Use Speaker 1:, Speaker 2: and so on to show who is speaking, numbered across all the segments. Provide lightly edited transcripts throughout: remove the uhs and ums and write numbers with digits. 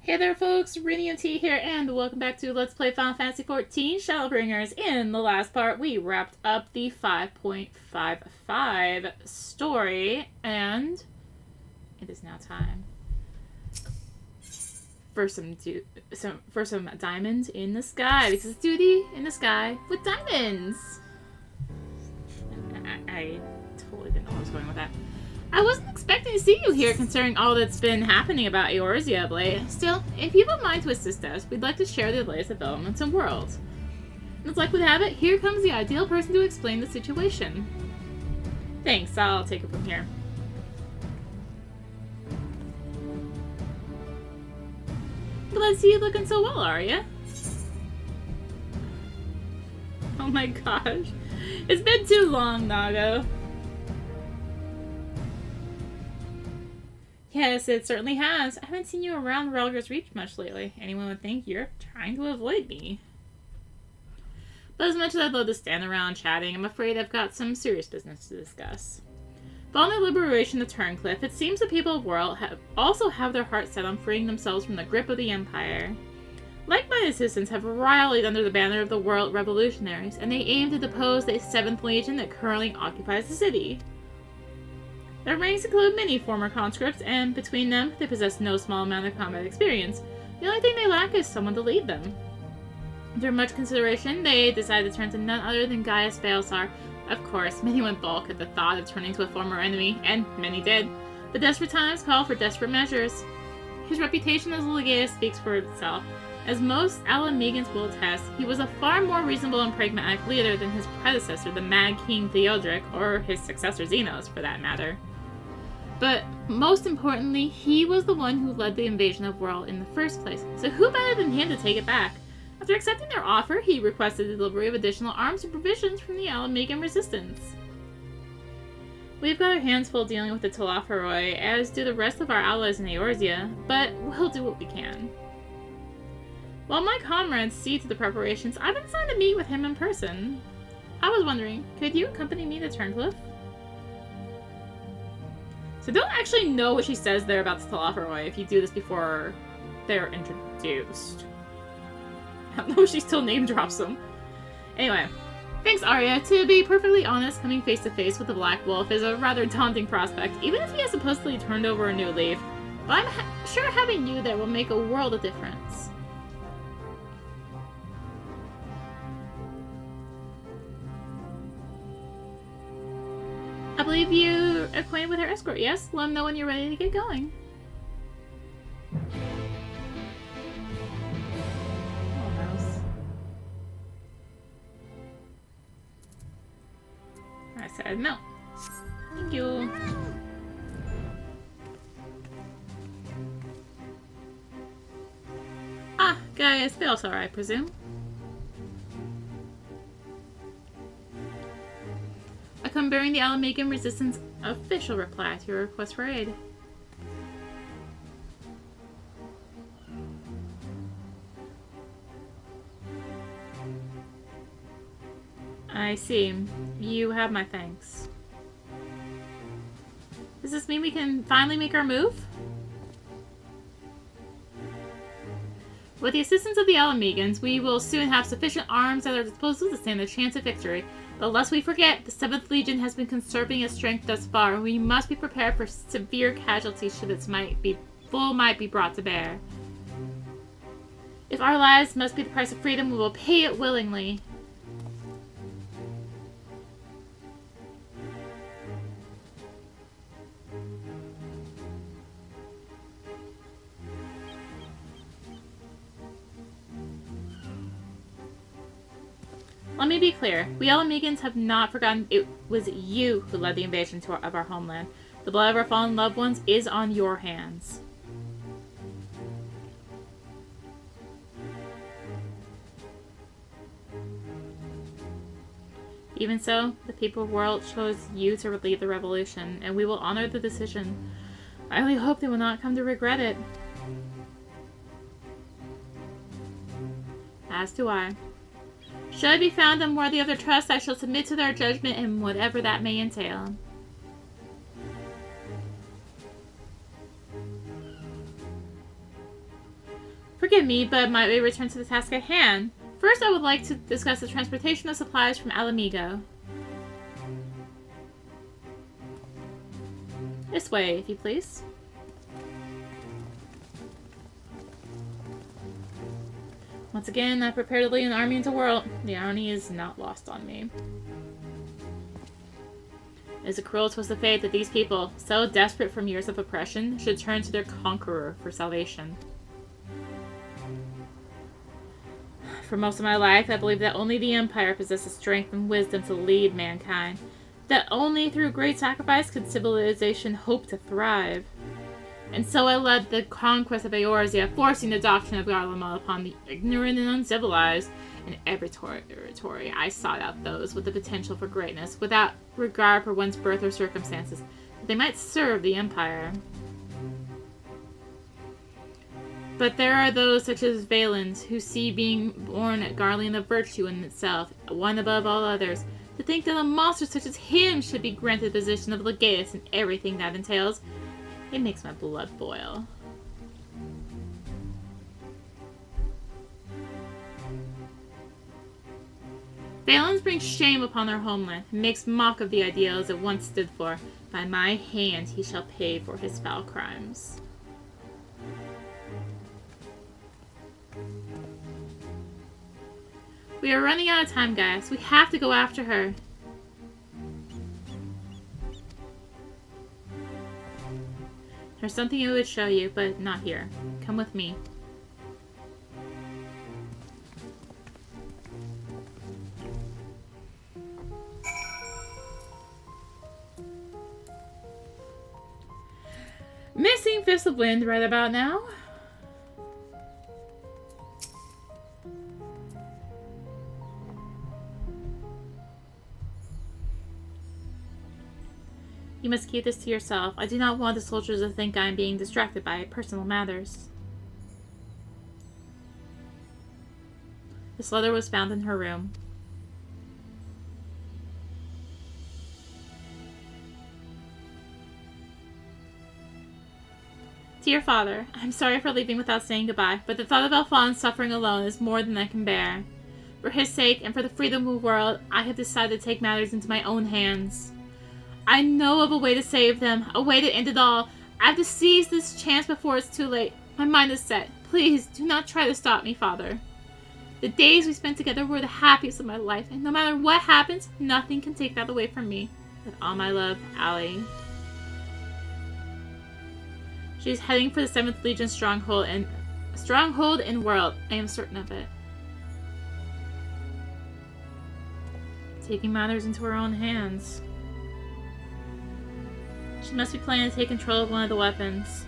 Speaker 1: Hey there folks, rinimt here, and welcome back to Let's Play Final Fantasy XIV Shadowbringers. In the last part, we wrapped up the 5.55 story, and it is now time for some diamonds in the sky, because it's duty in the sky with diamonds. I totally didn't know where I was going with that. I wasn't expecting to see you here, considering all that's been happening about Eorzea of late. Still, if you have a mind to assist us, we'd like to share the latest developments and worlds. And as luck would have it, here comes the ideal person to explain the situation. Thanks, I'll take it from here. Glad to see you looking so well, Arya. Oh my gosh. It's been too long, Nago. Yes, it certainly has. I haven't seen you around Relger's Reach much lately. Anyone would think you're trying to avoid me. But as much as I'd love to stand around chatting, I'm afraid I've got some serious business to discuss. Following the liberation of Turncliffe, it seems the people of World also have their hearts set on freeing themselves from the grip of the Empire. Like-minded citizens have rallied under the banner of the World Revolutionaries, and they aim to depose the 7th Legion that currently occupies the city. Their ranks include many former conscripts, and between them, they possess no small amount of combat experience. The only thing they lack is someone to lead them. After much consideration, they decided to turn to none other than Gaius Balsar. Of course, many went balk at the thought of turning to a former enemy, and many did. But desperate times call for desperate measures. His reputation as a legate speaks for itself. As most Alamegans will attest, he was a far more reasonable and pragmatic leader than his predecessor, the Mad King Theodoric, or his successor Xenos, for that matter. But most importantly, he was the one who led the invasion of World in the first place, so who better than him to take it back? After accepting their offer, he requested the delivery of additional arms and provisions from the Alamegan resistance. We've got our hands full dealing with the Talafaroi, as do the rest of our allies in Eorzea, but we'll do what we can. While my comrades see to the preparations, I've been assigned to meet with him in person. I was wondering, could you accompany me to Turncliffe? So I don't actually know what she says there about the Talafaroi if you do this before they're introduced. I don't know if she still name drops them. Anyway, thanks Arya. To be perfectly honest, coming face to face with the Black Wolf is a rather daunting prospect, even if he has supposedly turned over a new leaf. But I'm sure having you there will make a world of difference. I believe you're acquainted with her escort, yes? Let them know when you're ready to get going. Almost. I said no. Thank you. Ah, Gaius Balsar, I presume. I come bearing the Alamegan Resistance official reply to your request for aid. I see. You have my thanks. Does this mean we can finally make our move? With the assistance of the Alamegans, we will soon have sufficient arms at our disposal to stand a chance of victory. But lest we forget, the 7th Legion has been conserving its strength thus far, and we must be prepared for severe casualties should its full might be brought to bear. If our lives must be the price of freedom, we will pay it willingly. Let me be clear. We Alamegans have not forgotten it was you who led the invasion of our homeland. The blood of our fallen loved ones is on your hands. Even so, the people of World chose you to lead the revolution, and we will honor the decision. I only hope they will not come to regret it. As do I. Should I be found unworthy of their trust, I shall submit to their judgment in whatever that may entail. Forgive me, but might we return to the task at hand? First, I would like to discuss the transportation of supplies from Alamigo. This way, if you please. Once again, I prepare to lead an army into the world. The irony is not lost on me. It is a cruel twist of fate that these people, so desperate from years of oppression, should turn to their conqueror for salvation. For most of my life, I believed that only the Empire possesses strength and wisdom to lead mankind. That only through great sacrifice could civilization hope to thrive. And so I led the conquest of Eorzea, forcing the doctrine of Garlemald upon the ignorant and uncivilized. In every territory, I sought out those with the potential for greatness, without regard for one's birth or circumstances, that they might serve the Empire. But there are those such as Valens, who see being born at Garlean a virtue in itself, one above all others. To think that a monster such as him should be granted the position of legatus and everything that entails, it makes my blood boil. Valens brings shame upon their homeland, and makes mock of the ideals it once stood for. By my hand he shall pay for his foul crimes. We are running out of time, guys. We have to go after her. There's something I would show you, but not here. Come with me. Missing Fist of Wind right about now. You must keep this to yourself. I do not want the soldiers to think I am being distracted by personal matters. This letter was found in her room. Dear Father, I am sorry for leaving without saying goodbye, but the thought of Alphonse suffering alone is more than I can bear. For his sake and for the freedom of the world, I have decided to take matters into my own hands. I know of a way to save them, a way to end it all. I have to seize this chance before it's too late. My mind is set. Please, do not try to stop me, Father. The days we spent together were the happiest of my life, and no matter what happens, nothing can take that away from me. With all my love, Allie. She's heading for the 7th Legion stronghold in world. I am certain of it. Taking matters into her own hands. She must be planning to take control of one of the weapons.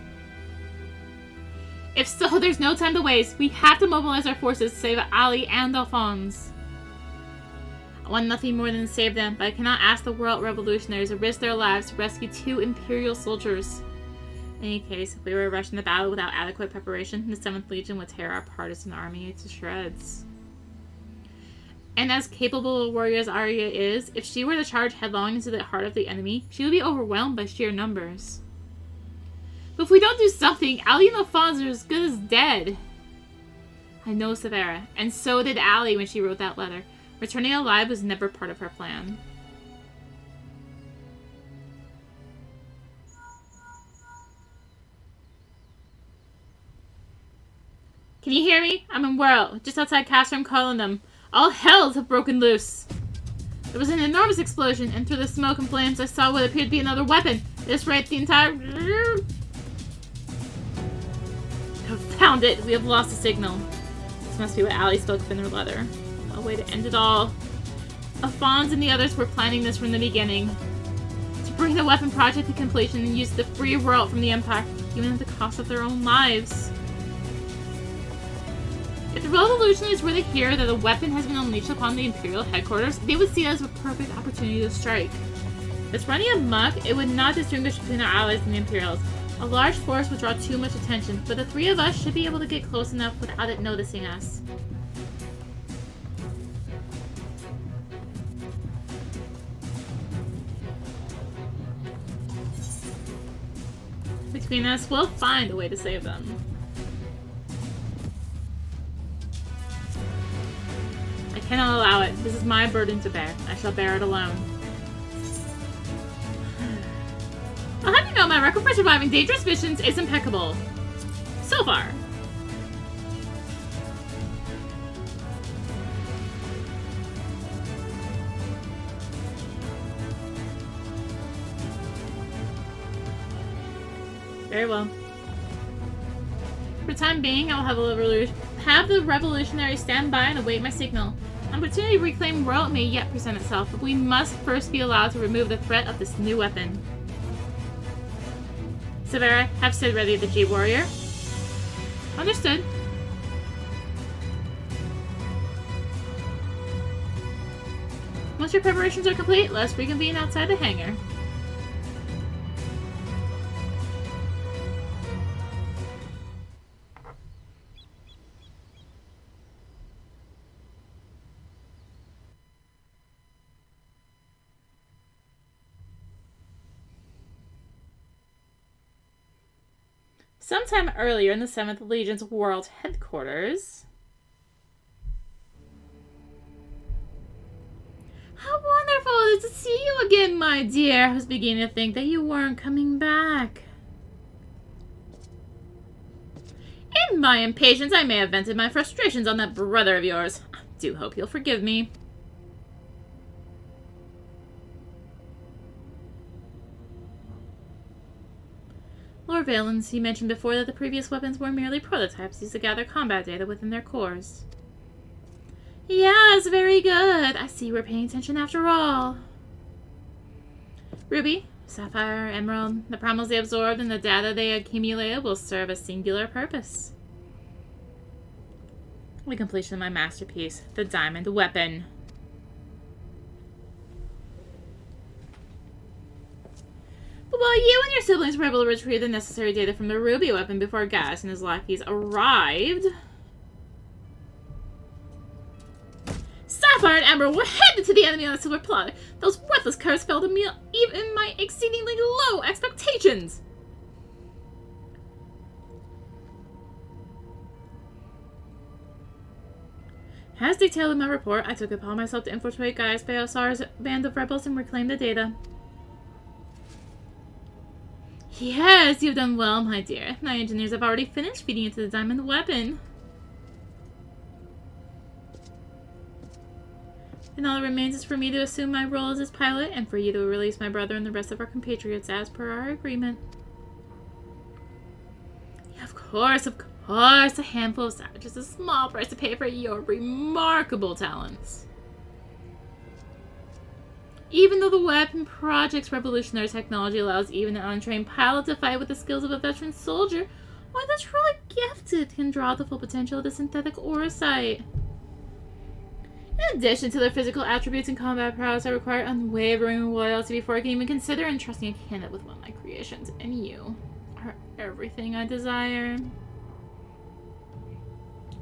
Speaker 1: If so, there's no time to waste. We have to mobilize our forces to save Ali and Alphonse. I want nothing more than to save them, but I cannot ask the world revolutionaries to risk their lives to rescue 2 Imperial soldiers. In any case, if we were rushed into battle without adequate preparation, the 7th Legion would tear our partisan army to shreds. And as capable a warrior as Arya is, if she were to charge headlong into the heart of the enemy, she would be overwhelmed by sheer numbers. But if we don't do something, Ali and Alphonse are as good as dead. I know Severa, and so did Ali when she wrote that letter. Returning alive was never part of her plan. Can you hear me? I'm in Whirl, just outside Castrum calling them. All hells have broken loose. There was an enormous explosion, and through the smoke and flames I saw what appeared to be another weapon. At this rate, the entire... Found it! We have lost the signal. This must be what Ali spoke of in her letter. A way to end it all. Alphonse and the others were planning this from the beginning. To bring the weapon project to completion and use the free world from the Empire, even at the cost of their own lives. If the revolutionaries were to hear that a weapon has been unleashed upon the Imperial headquarters, they would see it as a perfect opportunity to strike. If it's running amok, it would not distinguish between our allies and the Imperials. A large force would draw too much attention, but the 3 of us should be able to get close enough without it noticing us. Between us, we'll find a way to save them. cannot allow it. This is my burden to bear. I shall bear it alone. I'll have you know my record for surviving dangerous missions is impeccable. So far. Very well. For the time being, I'll have the revolutionary stand by and await my signal. An opportunity to reclaim world may yet present itself, but we must first be allowed to remove the threat of this new weapon. Severa, have Sid ready, the G-Warrior. Understood. Once your preparations are complete, let's reconvene outside the hangar. Sometime earlier in the 7th Legion's world headquarters. How wonderful it is to see you again, my dear. I was beginning to think that you weren't coming back. In my impatience, I may have vented my frustrations on that brother of yours. I do hope you'll forgive me. Lord Valens, you mentioned before that the previous weapons were merely prototypes used to gather combat data within their cores. Yes, very good. I see you were paying attention after all. Ruby, Sapphire, Emerald, the primals they absorbed and the data they accumulated will serve a singular purpose. The completion of my masterpiece, the diamond weapon. But while you and your siblings were able to retrieve the necessary data from the Ruby weapon before Gas and his lackeys arrived, Sapphire and Emerald were headed to the enemy on a silver platter. Those worthless curs failed to meet even my exceedingly low expectations. As detailed in my report, I took it upon myself to infiltrate Gaius Beosar's band of rebels and reclaim the data. Yes, you've done well, my dear. My engineers have already finished feeding into the diamond weapon. And all that remains is for me to assume my role as his pilot and for you to release my brother and the rest of our compatriots as per our agreement. Yeah, of course, a handful of savages, a small price to pay for your remarkable talents. Even though the weapon project's revolutionary technology allows even an untrained pilot to fight with the skills of a veteran soldier, why the truly gifted can draw the full potential of the synthetic orosite. In addition to their physical attributes and combat prowess, I require unwavering loyalty before I can even consider entrusting a candidate with one of my creations, and you are everything I desire.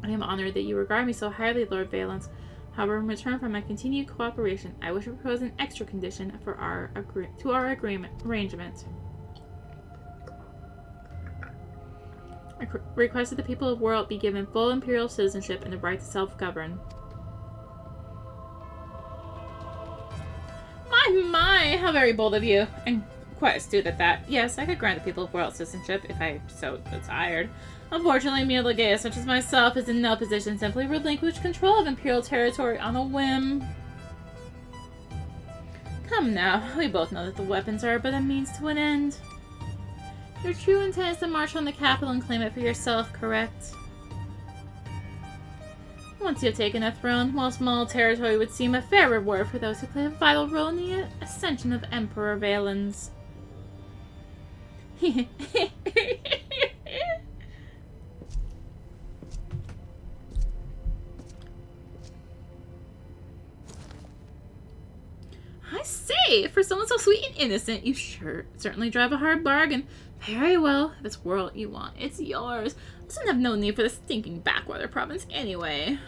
Speaker 1: I am honored that you regard me so highly, Lord Valens. However, in return for my continued cooperation, I wish to propose an extra condition for our arrangement. I request that the people of World be given full imperial citizenship and the right to self-govern. My, how very bold of you, and quite astute at that. Yes, I could grant the people of World citizenship if I so desired. Unfortunately, mere legatus such as myself is in no position to simply relinquish control of imperial territory on a whim. Come now, we both know that the weapons are but a means to an end. Your true intent is to march on the capital and claim it for yourself, correct? Once you have taken a throne, while small territory would seem a fair reward for those who play a vital role in the ascension of Emperor Valens. I say, for someone so sweet and innocent, you certainly drive a hard bargain. Very well, if it's world you want, it's yours. I doesn't have no need for the stinking backwater province anyway.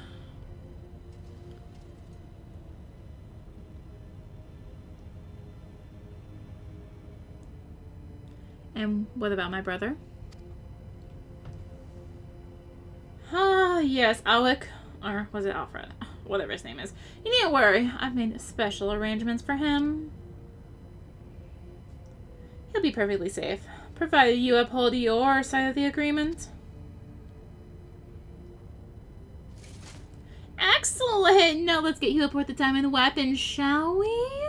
Speaker 1: And what about my brother? Ah, yes, Alec. Or was it Alfred? whatever his name is. You needn't worry. I've made special arrangements for him. He'll be perfectly safe, provided you uphold your side of the agreement. Excellent! Now let's get you aboard the diamond weapon, shall we?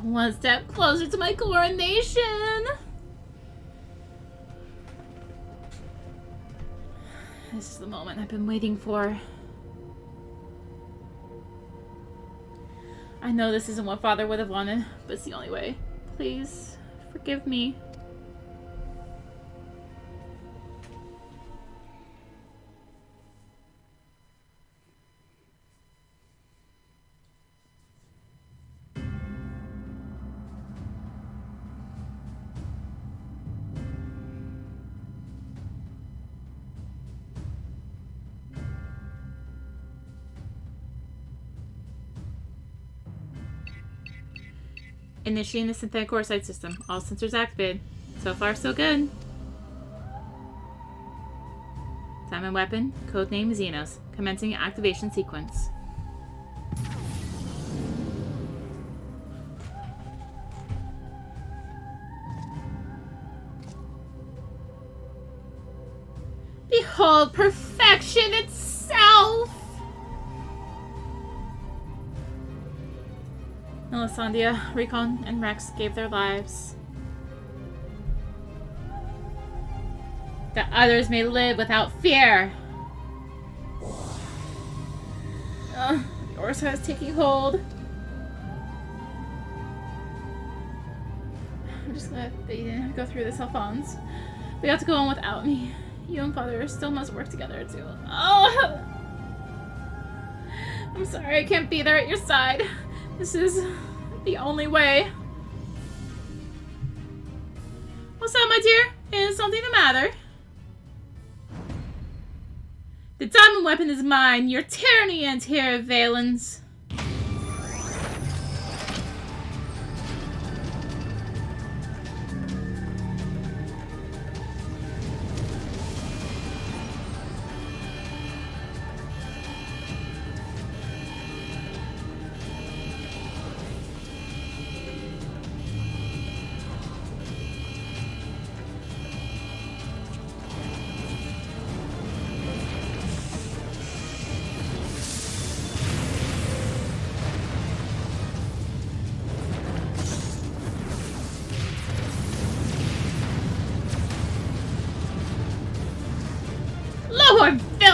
Speaker 1: One step closer to my coronation! This is the moment I've been waiting for. I know this isn't what Father would have wanted, but it's the only way. Please, forgive me. Initiating the synthetic core site system. All sensors activated. So far, so good. Diamond weapon, codename Xenos. Commencing activation sequence. Behold perfection itself! Melisandria, Recon, and Rex gave their lives. That others may live without fear. The Orsa is taking hold. I'm just glad that you didn't go through this, Alphonse. We have to go on without me. You and Father still must work together too. Oh! I'm sorry I can't be there at your side. This is the only way. What's up, my dear? Is something the matter? The diamond weapon is mine. Your tyranny ends here, Valens.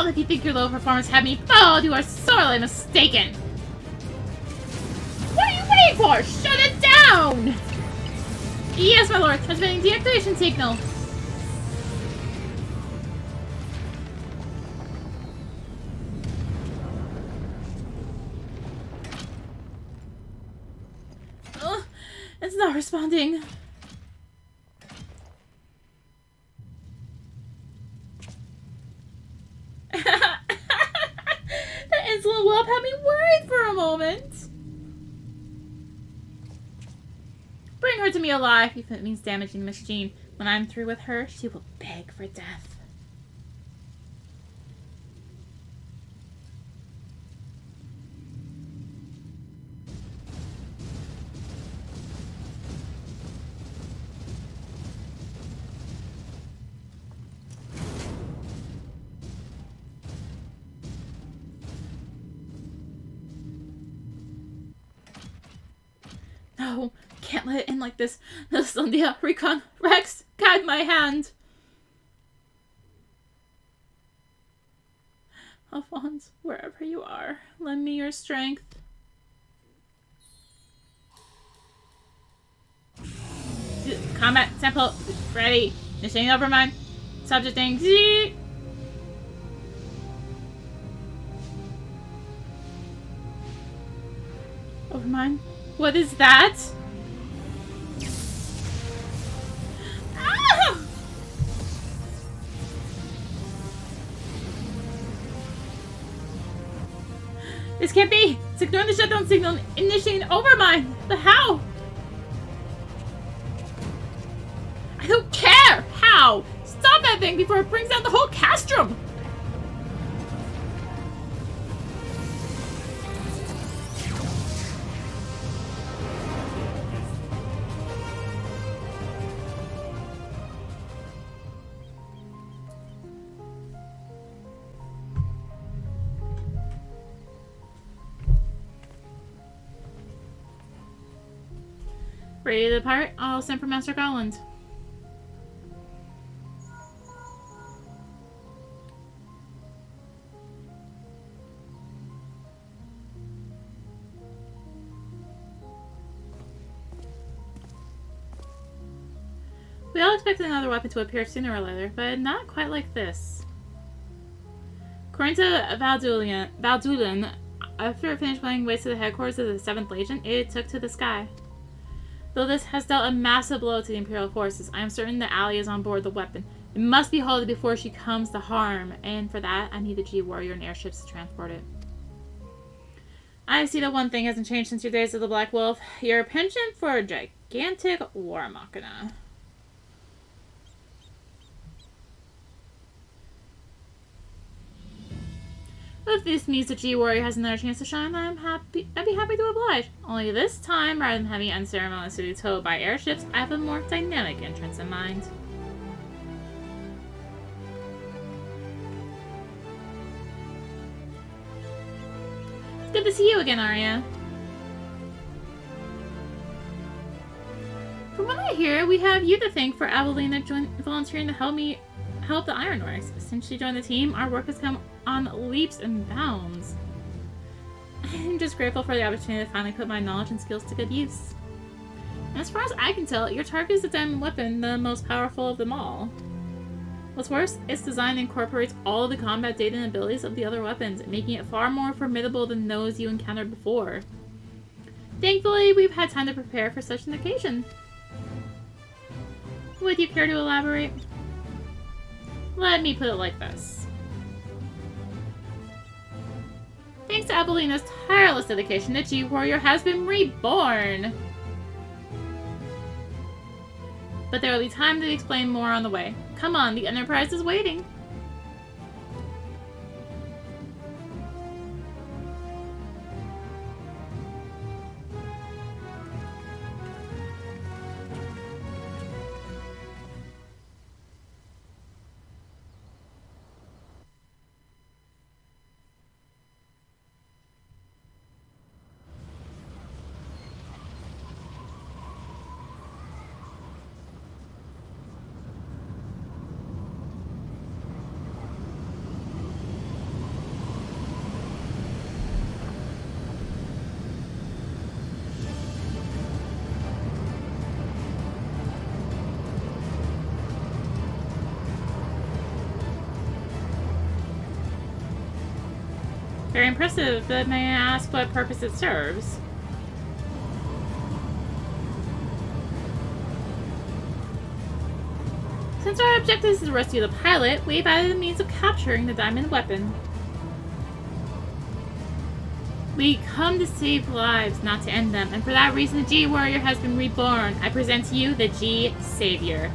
Speaker 1: If you think your low performance had me fooled, you are sorely mistaken. What are you waiting for? Shut it down! Yes, my lord. Transmitting deactivation signal. It's not responding. That insolent whelp had me worried for a moment. Bring her to me alive, if it means damaging the machine. When I'm through with her, she will beg for death. No, can't let it end like this. Melisandria, Recon, Rex, guide my hand. Alphonse, wherever you are, lend me your strength. Combat sample ready. Initiating overmind. Subjecting Z. Overmind. What is that? Ah! This can't be! It's ignoring the shutdown signal and initiating overmind! But how? I don't care! How? Stop that thing before it brings down the whole castrum! Ready to depart? I'll send for Master Garland. We all expected another weapon to appear sooner or later, but not quite like this. According to Valdulan, after it finished playing waste to the headquarters of the 7th Legion, it took to the sky. Though this has dealt a massive blow to the Imperial forces, I am certain that Allie is on board the weapon. It must be halted before she comes to harm, and for that, I need the G-Warrior and airships to transport it. I see that one thing hasn't changed since your days of the Black Wolf. Your penchant for a gigantic war machina. If this means the G-Warrior has another chance to shine, I'd be happy to oblige. Only this time, rather than having unceremoniously towed by airships, I have a more dynamic entrance in mind. It's good to see you again, Arya. From what I hear, we have you to thank for Avelina volunteering to help the Ironworks. Since she joined the team, our work has come on leaps and bounds. I'm just grateful for the opportunity to finally put my knowledge and skills to good use. And as far as I can tell, your target is the diamond weapon, the most powerful of them all. What's worse, its design incorporates all of the combat data and abilities of the other weapons, making it far more formidable than those you encountered before. Thankfully, we've had time to prepare for such an occasion. Would you care to elaborate? Let me put it like this. Thanks to Abelina's tireless dedication, the G-Warrior has been reborn! But there will be time to explain more on the way. Come on, the Enterprise is waiting! Very impressive, but may I ask what purpose it serves? Since our objective is to rescue the pilot, we've added a means of capturing the diamond weapon. We come to save lives, not to end them, and for that reason the G-Warrior has been reborn. I present to you the G-Savior.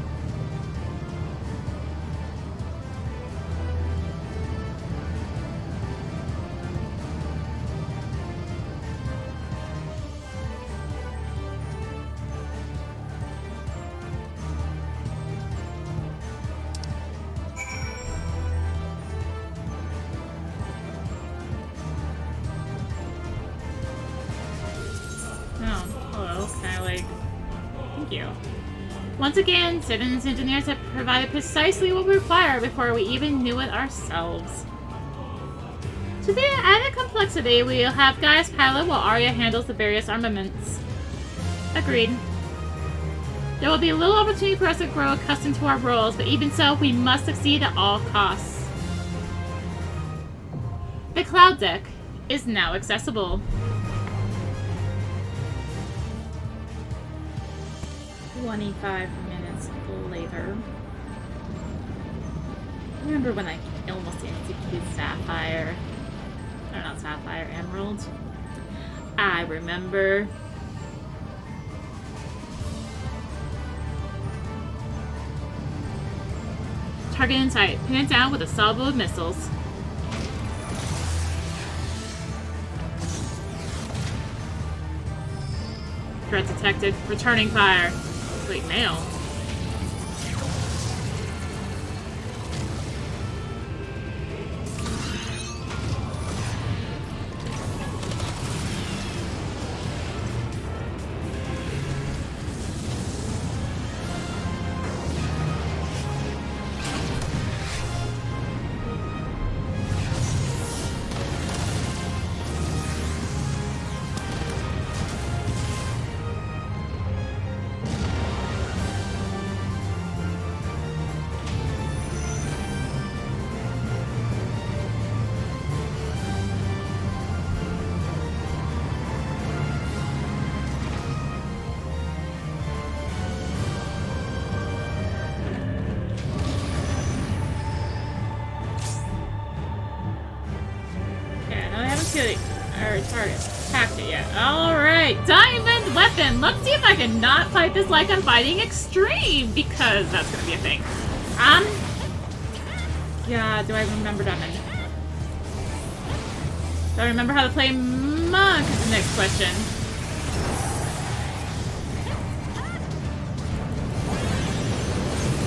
Speaker 1: Once again, Citizens Engineers have provided precisely what we require before we even knew it ourselves. To the added complexity, we'll have Gaius pilot while Arya handles the various armaments. Agreed. There will be little opportunity for us to grow accustomed to our roles, but even so, we must succeed at all costs. The Cloud Deck is now accessible. 25 minutes later. Remember when I almost executed Sapphire? Or not Sapphire, Emerald? I remember. Target in sight. Pin it down with a salvo of missiles. Threat detected. Returning fire. Wait, mail. kill it. Or target. Attacked it yet. Alright, diamond weapon. Let's see if I can not fight this like I'm fighting extreme, because that's gonna be a thing. Yeah, do I remember diamond? Do I remember how to play monk is the next question.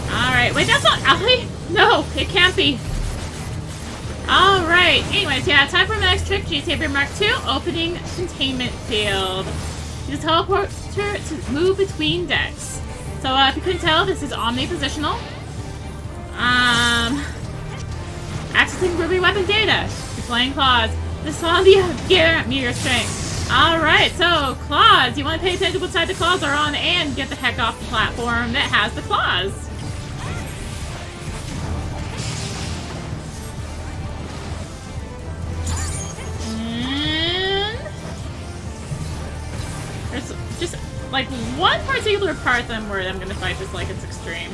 Speaker 1: Alright, wait, that's not Ali? No, it can't be. Alright, anyways, yeah, time for my next trick. G-Saber Mark II, opening containment field. Use teleporter to move between decks. So, if you couldn't tell, this is omnipositional. Accessing ruby weapon data. Displaying claws. This on the get meteor strength. Alright, so, claws. You want to pay attention to what side the claws are on and get the heck off the platform that has the claws. There's just, like, one particular part that I'm worried I'm gonna fight this like it's extreme.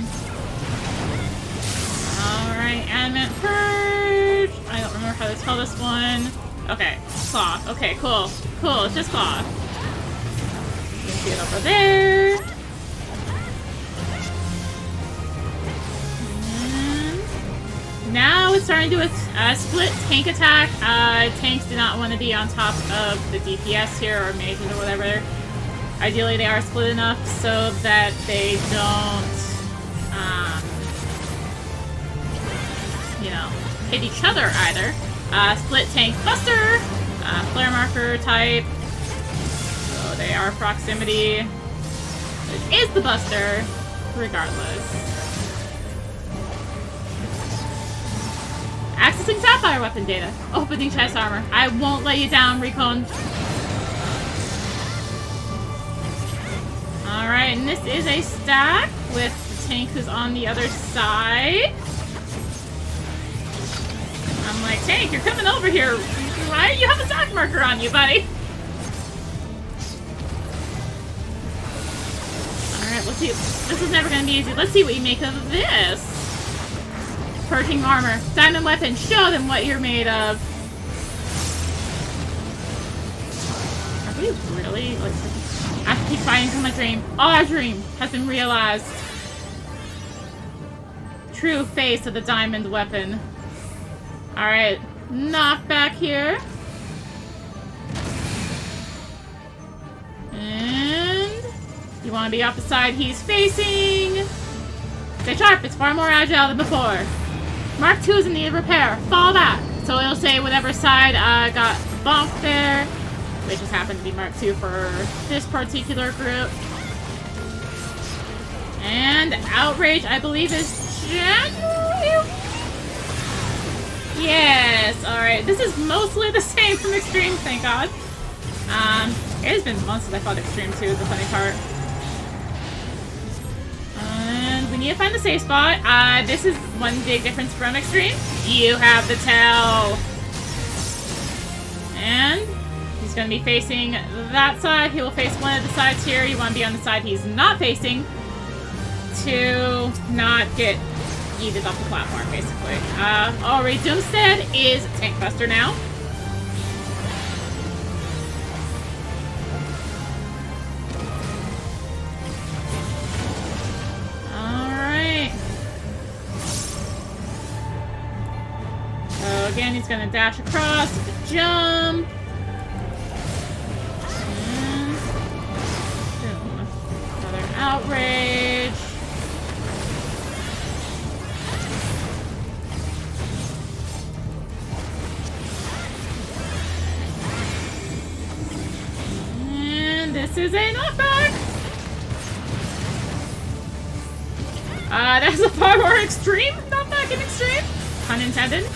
Speaker 1: Alright, Adamant Purge. I don't remember how to spell this one. Okay, Claw. Okay, cool. Cool, it's just Claw. You can see it over there. And now it's starting to do a split tank attack. Tanks do not want to be on top of the DPS here, or mages or whatever. Ideally, they are split enough so that they don't, you know, hit each other either. Split tank buster, flare marker type. So they are proximity. It is the buster, regardless. Accessing sapphire weapon data. Opening chest armor. I won't let you down, Recon. Alright, and this is a stack with the tank who's on the other side. I'm like, Tank, you're coming over here. Why do you have a stack marker on you, buddy? Alright, let's see. This is never going to be easy. Let's see what you make of this. Purging armor. Diamond weapon. Show them what you're made of. Are we really, like... I have to keep fighting for my dream. Our dream has been realized. True face of the diamond weapon. Alright, knock back here. And you want to be off the side he's facing. Stay sharp, it's far more agile than before. Mark II is in need of repair. Follow that. So it'll say whatever side got bonked there. Which just happened to be Mark II for this particular group. And Outrage, I believe, is January? Yes, alright. This is mostly the same from Extreme, thank God. It has been months since I fought Extreme too, is the funny part. And we need to find the safe spot. This is one big difference from Extreme. You have the tell. And he's going to be facing that side. He will face one of the sides here. You want to be on the side he's not facing to not get yeeted off the platform, basically. Already Doomstead is Tank Buster now. Alright. So again, he's going to dash across with the jump. Outrage. And this is a knockback. That's a far more extreme knockback in Extreme. Pun intended.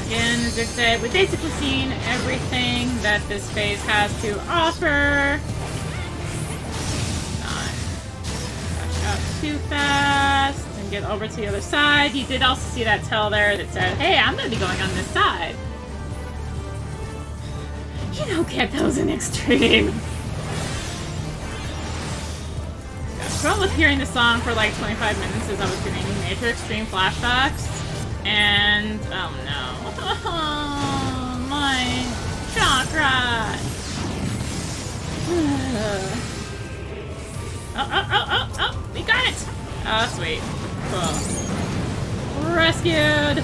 Speaker 1: Again, as I said, we've basically seen everything that this phase has to offer. Not rush up too fast and get over to the other side. You did also see that tell there that said, hey, I'm going to be going on this side. You don't get those in Extreme. problem with hearing the song for like 25 minutes is I was getting major extreme flashbacks. And, oh no. Oh, my chakra! Oh, we got it! Oh, sweet. Cool. Rescued!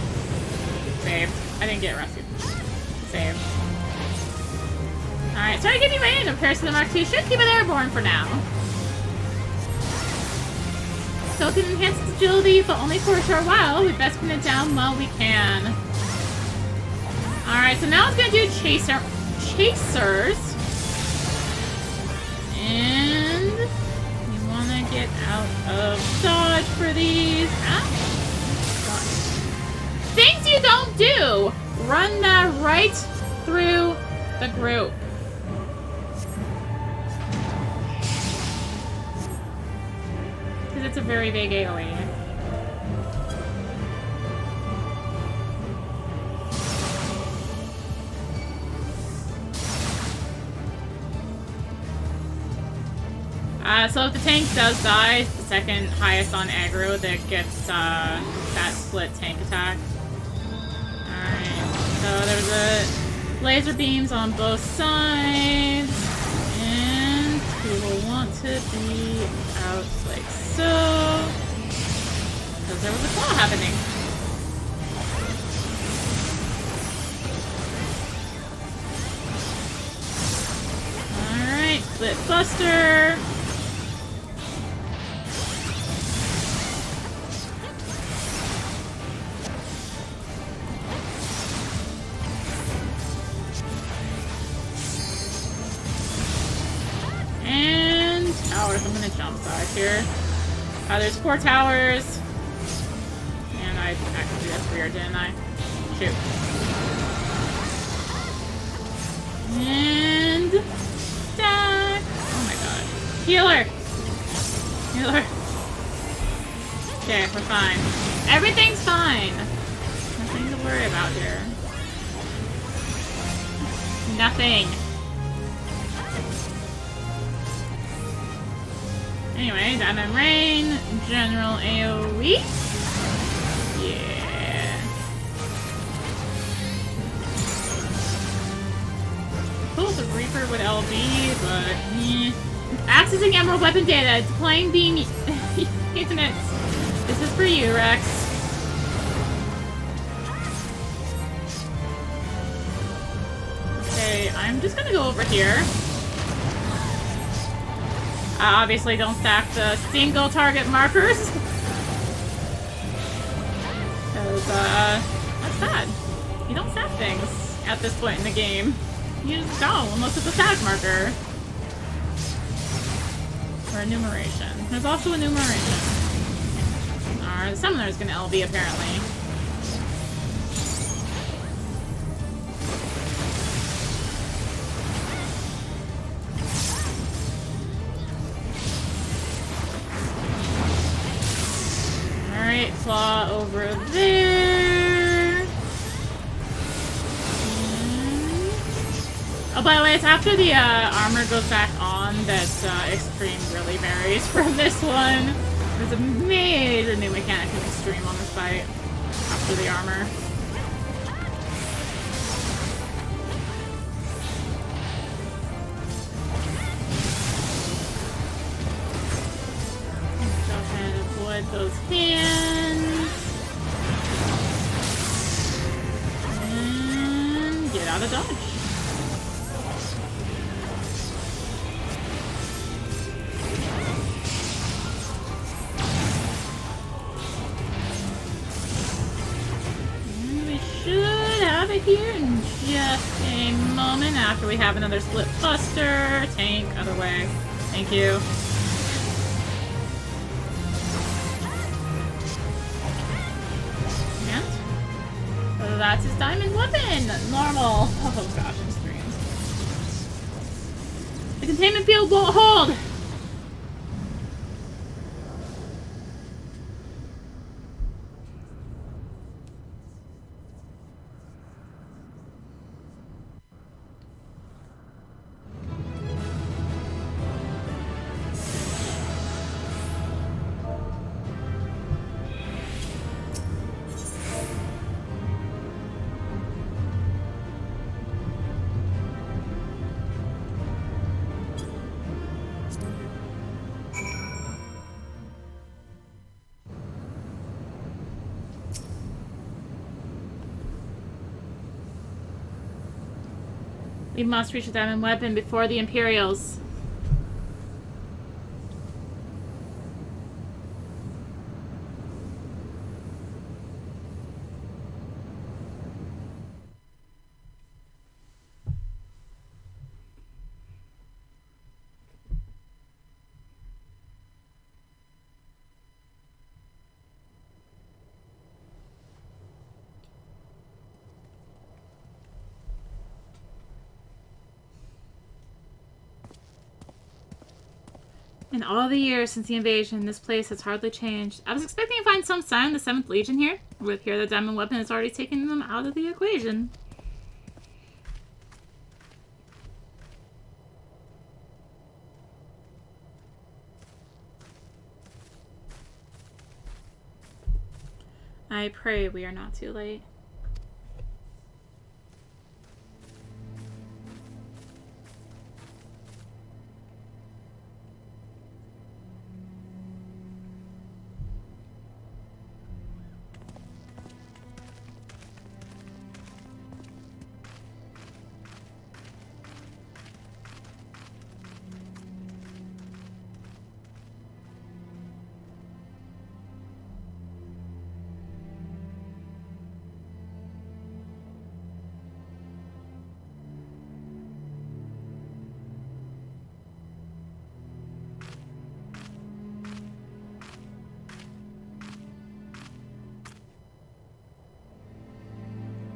Speaker 1: Saved. I didn't get rescued. Saved. Alright, sorry to give you rain. Repairs to the Mark II should keep it airborne for now. So it can enhance its agility, but only for a short while. We best pin it down while we can. Alright, so now it's gonna do chasers. And we wanna get out of dodge for these. Ah. Things you don't do! Run that right through the group. Because it's a very big AoE. So if the tank does die, it's the second highest on aggro that gets that split tank attack. Alright, so there's a laser beams on both sides, and we will want to be out like so, because there was a claw happening. Alright, split buster. Towers. I'm gonna jump side here. There's 4 towers. And I actually that's weird, didn't I? Shoot. And stack. Oh my god. Healer! Healer. Okay, we're fine. Everything's fine. Nothing to worry about here. Nothing. Anyway, Diamond Rain, General AoE. Yeah. Cool, the Reaper with LB, but accessing Emerald Weapon data, deploying beam units. This is for you, Rex. Okay, I'm just gonna go over here. Obviously don't stack the single target markers. Because, that's bad. You don't stack things at this point in the game. You just don't, unless it's a tag marker. Or enumeration. There's also enumeration. Alright, the summoner's gonna LB apparently. Alright, claw over there. Oh, by the way, it's after the armor goes back on that Extreme really varies from this one. There's a major new mechanic in Extreme on this fight after the armor. Go ahead and avoid those hands. And get out of dodge. Here in just a moment after we have another split buster. Tank, other way. Thank you. And that's his diamond weapon. Normal. Oh gosh, extremes. The containment field won't hold. We must reach the diamond weapon before the Imperials. In all the years since the invasion, this place has hardly changed. I was expecting to find some sign of the 7th Legion here. With here, the diamond weapon has already taken them out of the equation. I pray we are not too late.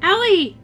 Speaker 1: Ellie!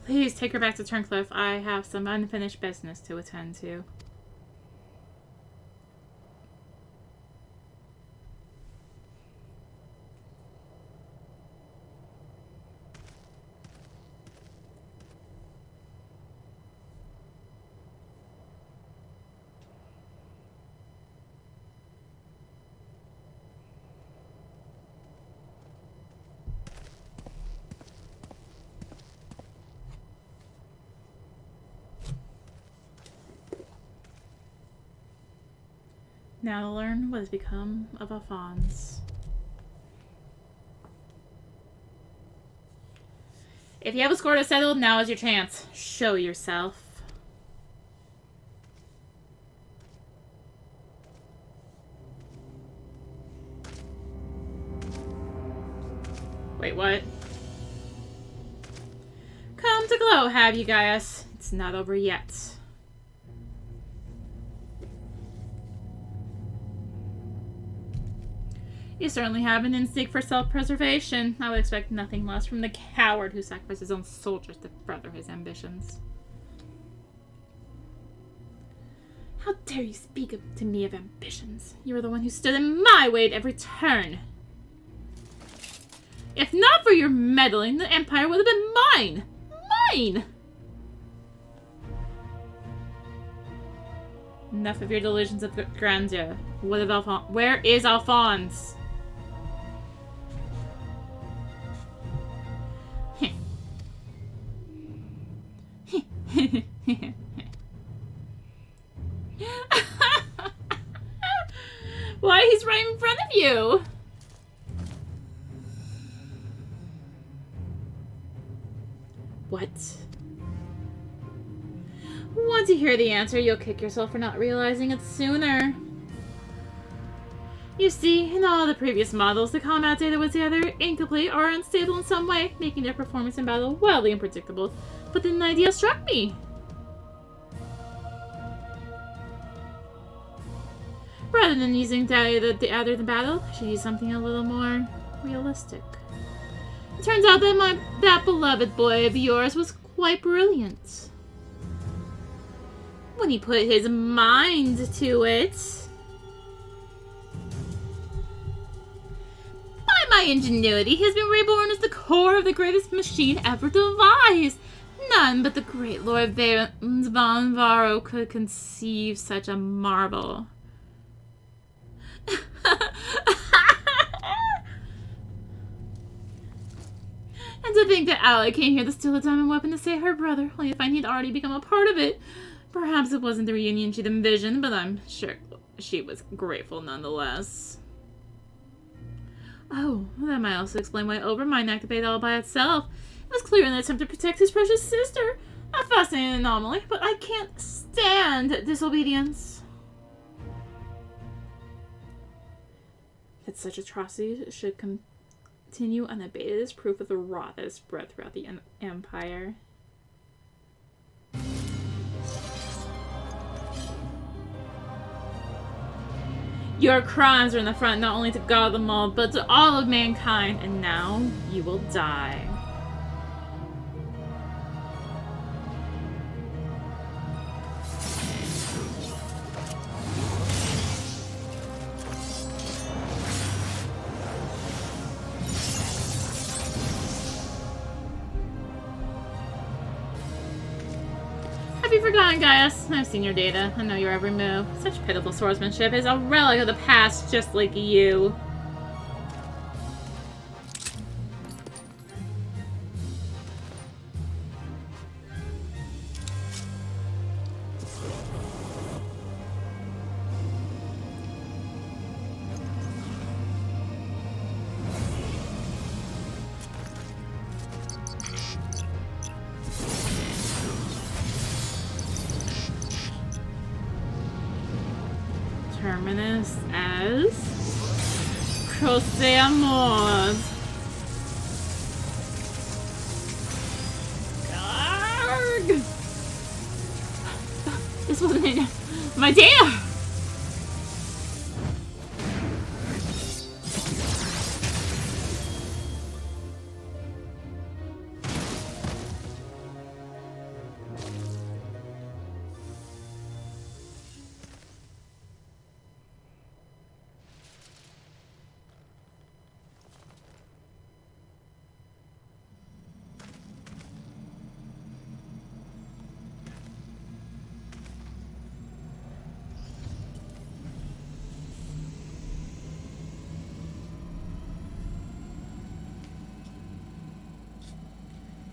Speaker 1: Please take her back to Turncliffe. I have some unfinished business to attend to. Now to learn what has become of Alphonse. If you have a score to settle, now is your chance. Show yourself. Wait, what? Come to glow, have you, Gaius? It's not over yet. You certainly have an instinct for self-preservation. I would expect nothing less from the coward who sacrificed his own soldiers to further his ambitions. How dare you speak to me of ambitions? You are the one who stood in my way at every turn. If not for your meddling, the Empire would have been mine! Mine! Enough of your delusions of grandeur. What of Alphonse? Where is Alphonse? Why, he's right in front of you! What? Once you hear the answer, you'll kick yourself for not realizing it sooner. You see, in all the previous models, the combat data was either incomplete or unstable in some way, making their performance in battle wildly unpredictable. But then an idea struck me. Rather than using data other than battle, I should use something a little more realistic. It turns out that that beloved boy of yours was quite brilliant. When he put his mind to it. By my ingenuity, he has been reborn as the core of the greatest machine ever devised. None but the great Lord Valens von Varro could conceive such a marvel. And to think that Alec came here to steal a diamond weapon to save her brother, only to find he'd already become a part of it. Perhaps it wasn't the reunion she'd envisioned, but I'm sure she was grateful nonetheless. Oh, that might also explain why Overmind activated all by itself. It was clear in an attempt to protect his precious sister. A fascinating anomaly, but I can't stand disobedience. That such atrocities should continue unabated is proof of the rot that has spread throughout the Empire. Your crimes are an affront not only to God of them all, but to all of mankind, and now you will die. Have you forgotten, Gaius? I've seen your data. I know your every move. Such pitiful swordsmanship is a relic of the past, just like you. Terminus as Croceamord. Arg! This wasn't in my data!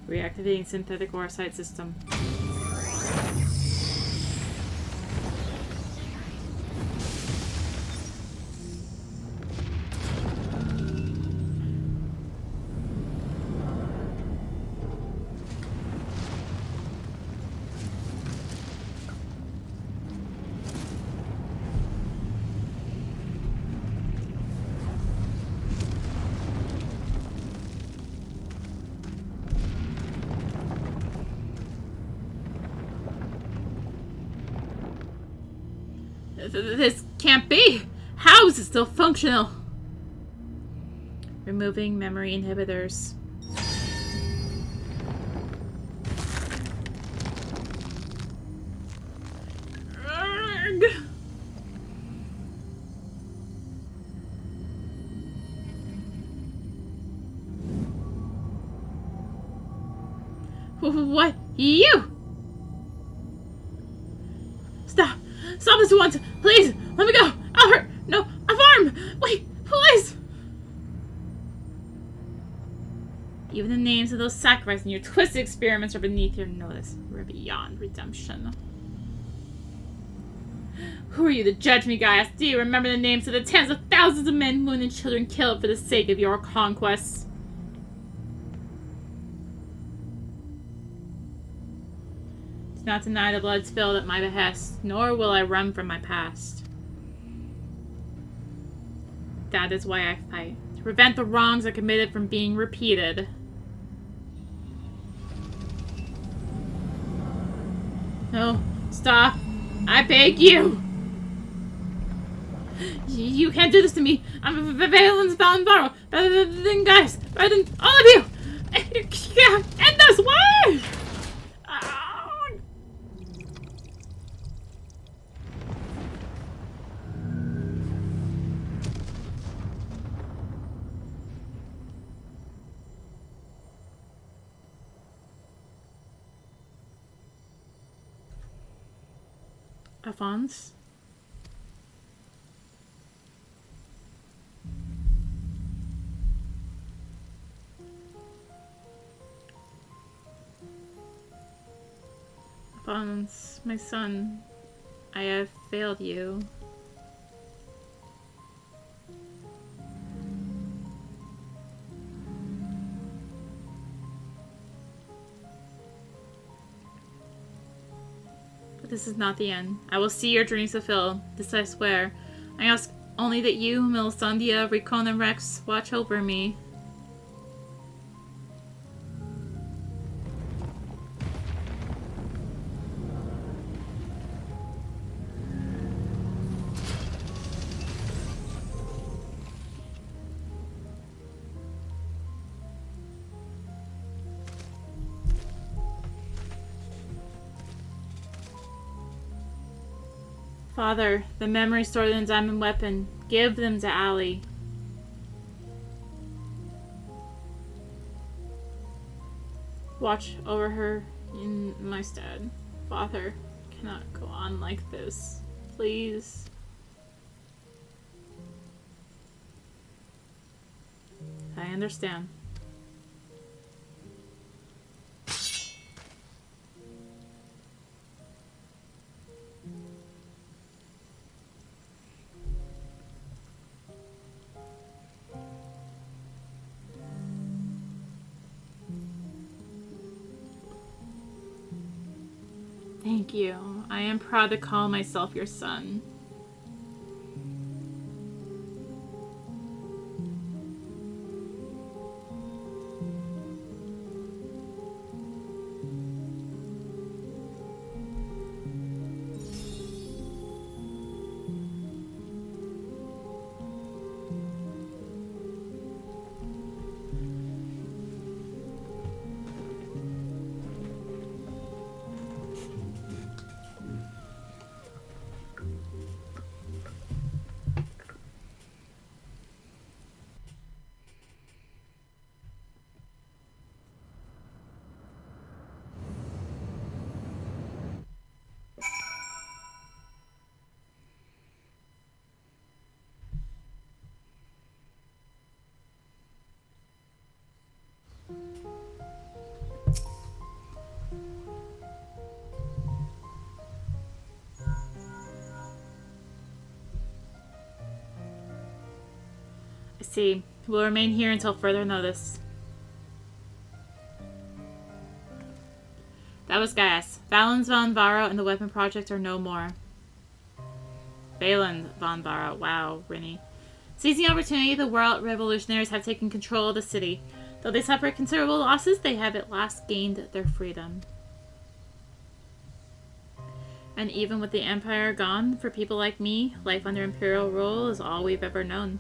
Speaker 1: Reactivating synthetic orosite system. This can't be! How is it still functional? Removing memory inhibitors. Arrgh. What? You? Stop! Stop this at once! Please! Let me go! I'll hurt! No! I'm armed! Wait! Please! Even the names of those sacrificed in your twisted experiments are beneath your notice. We're beyond redemption. Who are you to judge me, Gaius? Do you remember the names of the tens of thousands of men, women, and children killed for the sake of your conquests? Do not deny the blood spilled at my behest, nor will I run from my past. That is why I fight, to prevent the wrongs I committed from being repeated. No, stop. I beg you. You can't do this to me. I'm Valens von Varro, better than Gaius, better than all of you. You can't end this way. Alphonse? Alphonse, my son, I have failed you. But this is not the end. I will see your dreams fulfilled. This I swear. I ask only that you, Melisandria, Ricon, and Rex watch over me. Father, the memory stored in the diamond weapon. Give them to Allie. Watch over her in my stead. Father, cannot go on like this. Please. I understand. Thank you. I am proud to call myself your son. I see. We'll remain here until further notice. That was Gaius. Valens von Varo and the Weapon Project are no more. Valen von Varo. Wow, Rinny. Seizing the opportunity, the world revolutionaries have taken control of the city. Though they suffered considerable losses, they have at last gained their freedom. And even with the Empire gone, for people like me, life under Imperial rule is all we've ever known.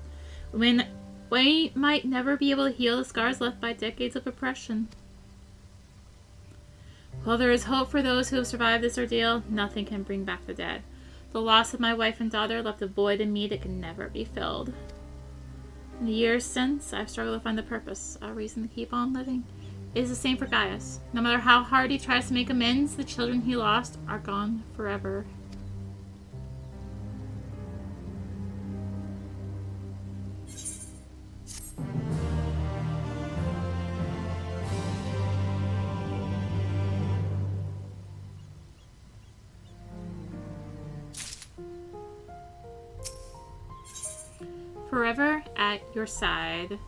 Speaker 1: We might never be able to heal the scars left by decades of oppression. While there is hope for those who have survived this ordeal, nothing can bring back the dead. The loss of my wife and daughter left a void in me that can never be filled. In the years since, I've struggled to find a purpose, a reason to keep on living. It is the same for Gaius. No matter how hard he tries to make amends, the children he lost are gone forever. Forever at your side.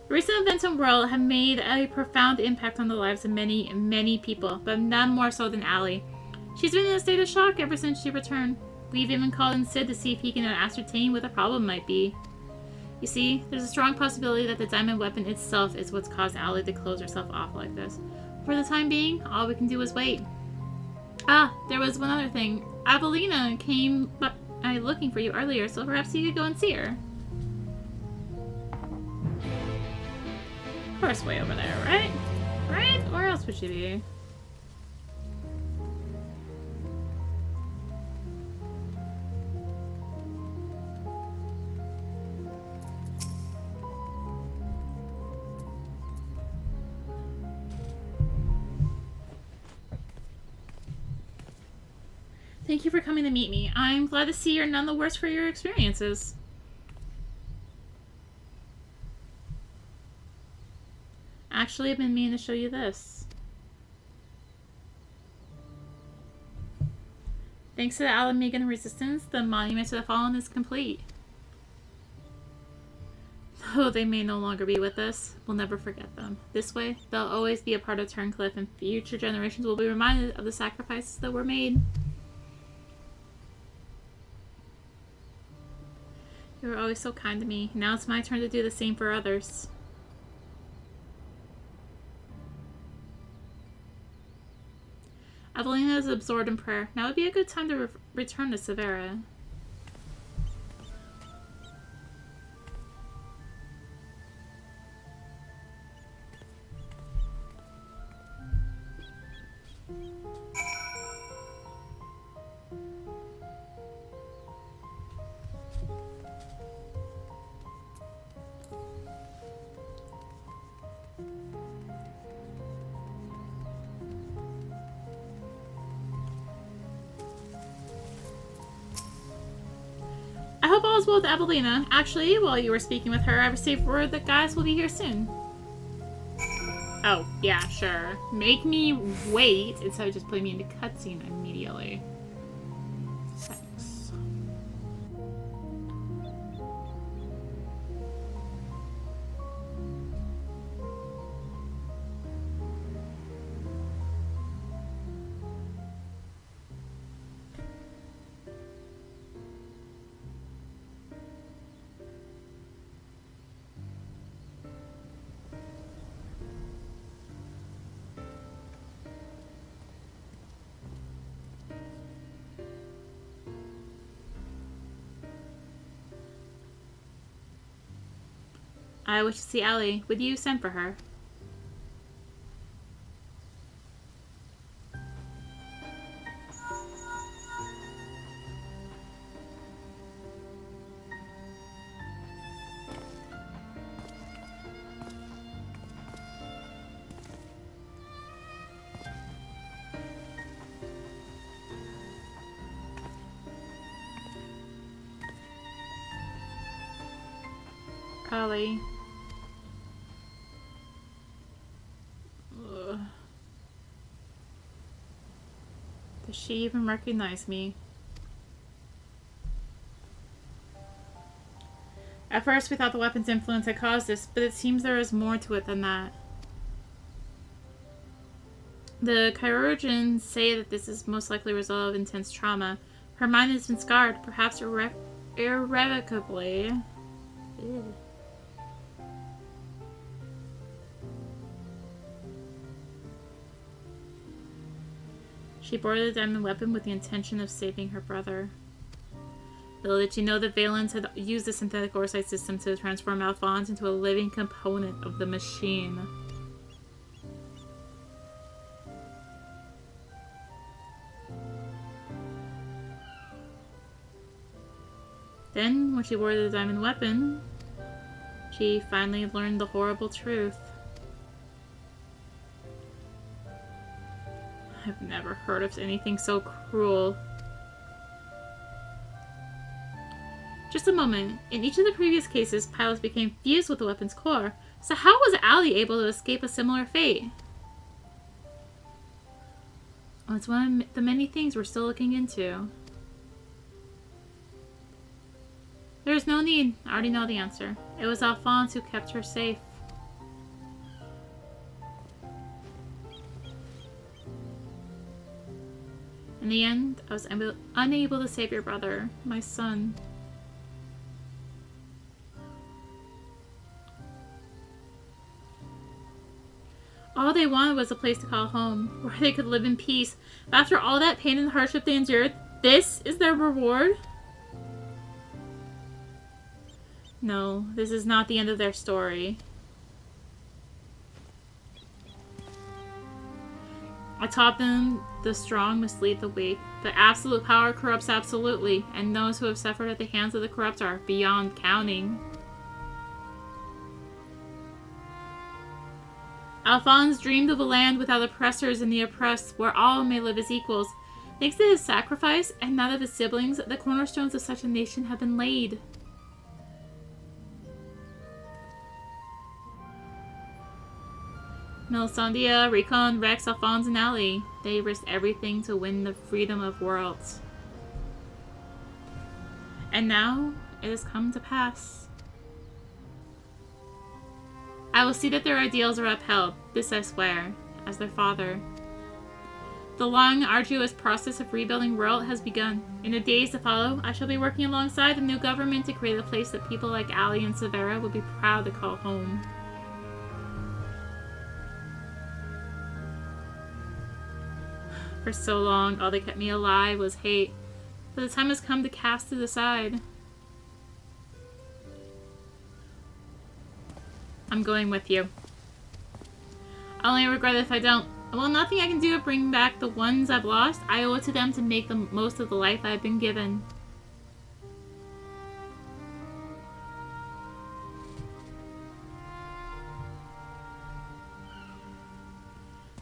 Speaker 1: The recent events in the world have made a profound impact on the lives of many, many people, but none more so than Allie. She's been in a state of shock ever since she returned. We've even called in Sid to see if he can ascertain what the problem might be. You see, there's a strong possibility that the diamond weapon itself is what's caused Allie to close herself off like this. For the time being, all we can do is wait. Ah, there was one other thing. Avelina came looking for you earlier, so perhaps you could go and see her. Of course, way over there, right? Right? Where else would she be? Thank you for coming to meet me. I'm glad to see you're none the worse for your experiences. Actually, I've been meaning to show you this. Thanks to the Alamegan resistance, the monument to the fallen is complete. Though they may no longer be with us, we'll never forget them. This way, they'll always be a part of Turncliffe, and future generations will be reminded of the sacrifices that were made. You were always so kind to me. Now it's my turn to do the same for others. Evelina is absorbed in prayer. Now would be a good time to return to Severa. I hope all is well with Evelina. Actually, while you were speaking with her, I received word that guys will be here soon. Oh, yeah, sure. Make me wait instead of just putting me into cutscene immediately. Thanks. I wish to see Allie. Would you send for her? Allie. Does she even recognize me? At first we thought the weapon's influence had caused this, but it seems there is more to it than that. The chirurgeons say that this is most likely a result of intense trauma. Her mind has been scarred, perhaps irrevocably. Ew. She boarded the diamond weapon with the intention of saving her brother. Little did she know that Valens had used the synthetic orsite system to transform Alphonse into a living component of the machine. Then, when she wore the diamond weapon, she finally learned the horrible truth. I've never heard of anything so cruel. Just a moment. In each of the previous cases, pilots became fused with the weapon's core. So how was Allie able to escape a similar fate? Oh, it's one of the many things we're still looking into. There's no need. I already know the answer. It was Alphonse who kept her safe. In the end, I was unable to save your brother, my son. All they wanted was a place to call home, where they could live in peace. But after all that pain and hardship they endured, this is their reward? No, this is not the end of their story. I taught them the strong must lead the weak, but absolute power corrupts absolutely, and those who have suffered at the hands of the corrupt are beyond counting. Alphonse dreamed of a land without oppressors and the oppressed, where all may live as equals. Thanks to his sacrifice and that of his siblings, the cornerstones of such a nation have been laid. Melisandre, Rickon, Rex, Alphonse, and Ali. They risked everything to win the freedom of worlds. And now, it has come to pass. I will see that their ideals are upheld, this I swear, as their father. The long, arduous process of rebuilding world has begun. In the days to follow, I shall be working alongside the new government to create a place that people like Ali and Severa would be proud to call home. For so long, all that kept me alive was hate. But the time has come to cast it aside. I'm going with you. I only regret it if I don't. Well, nothing I can do to bring back the ones I've lost. I owe it to them to make the most of the life I've been given.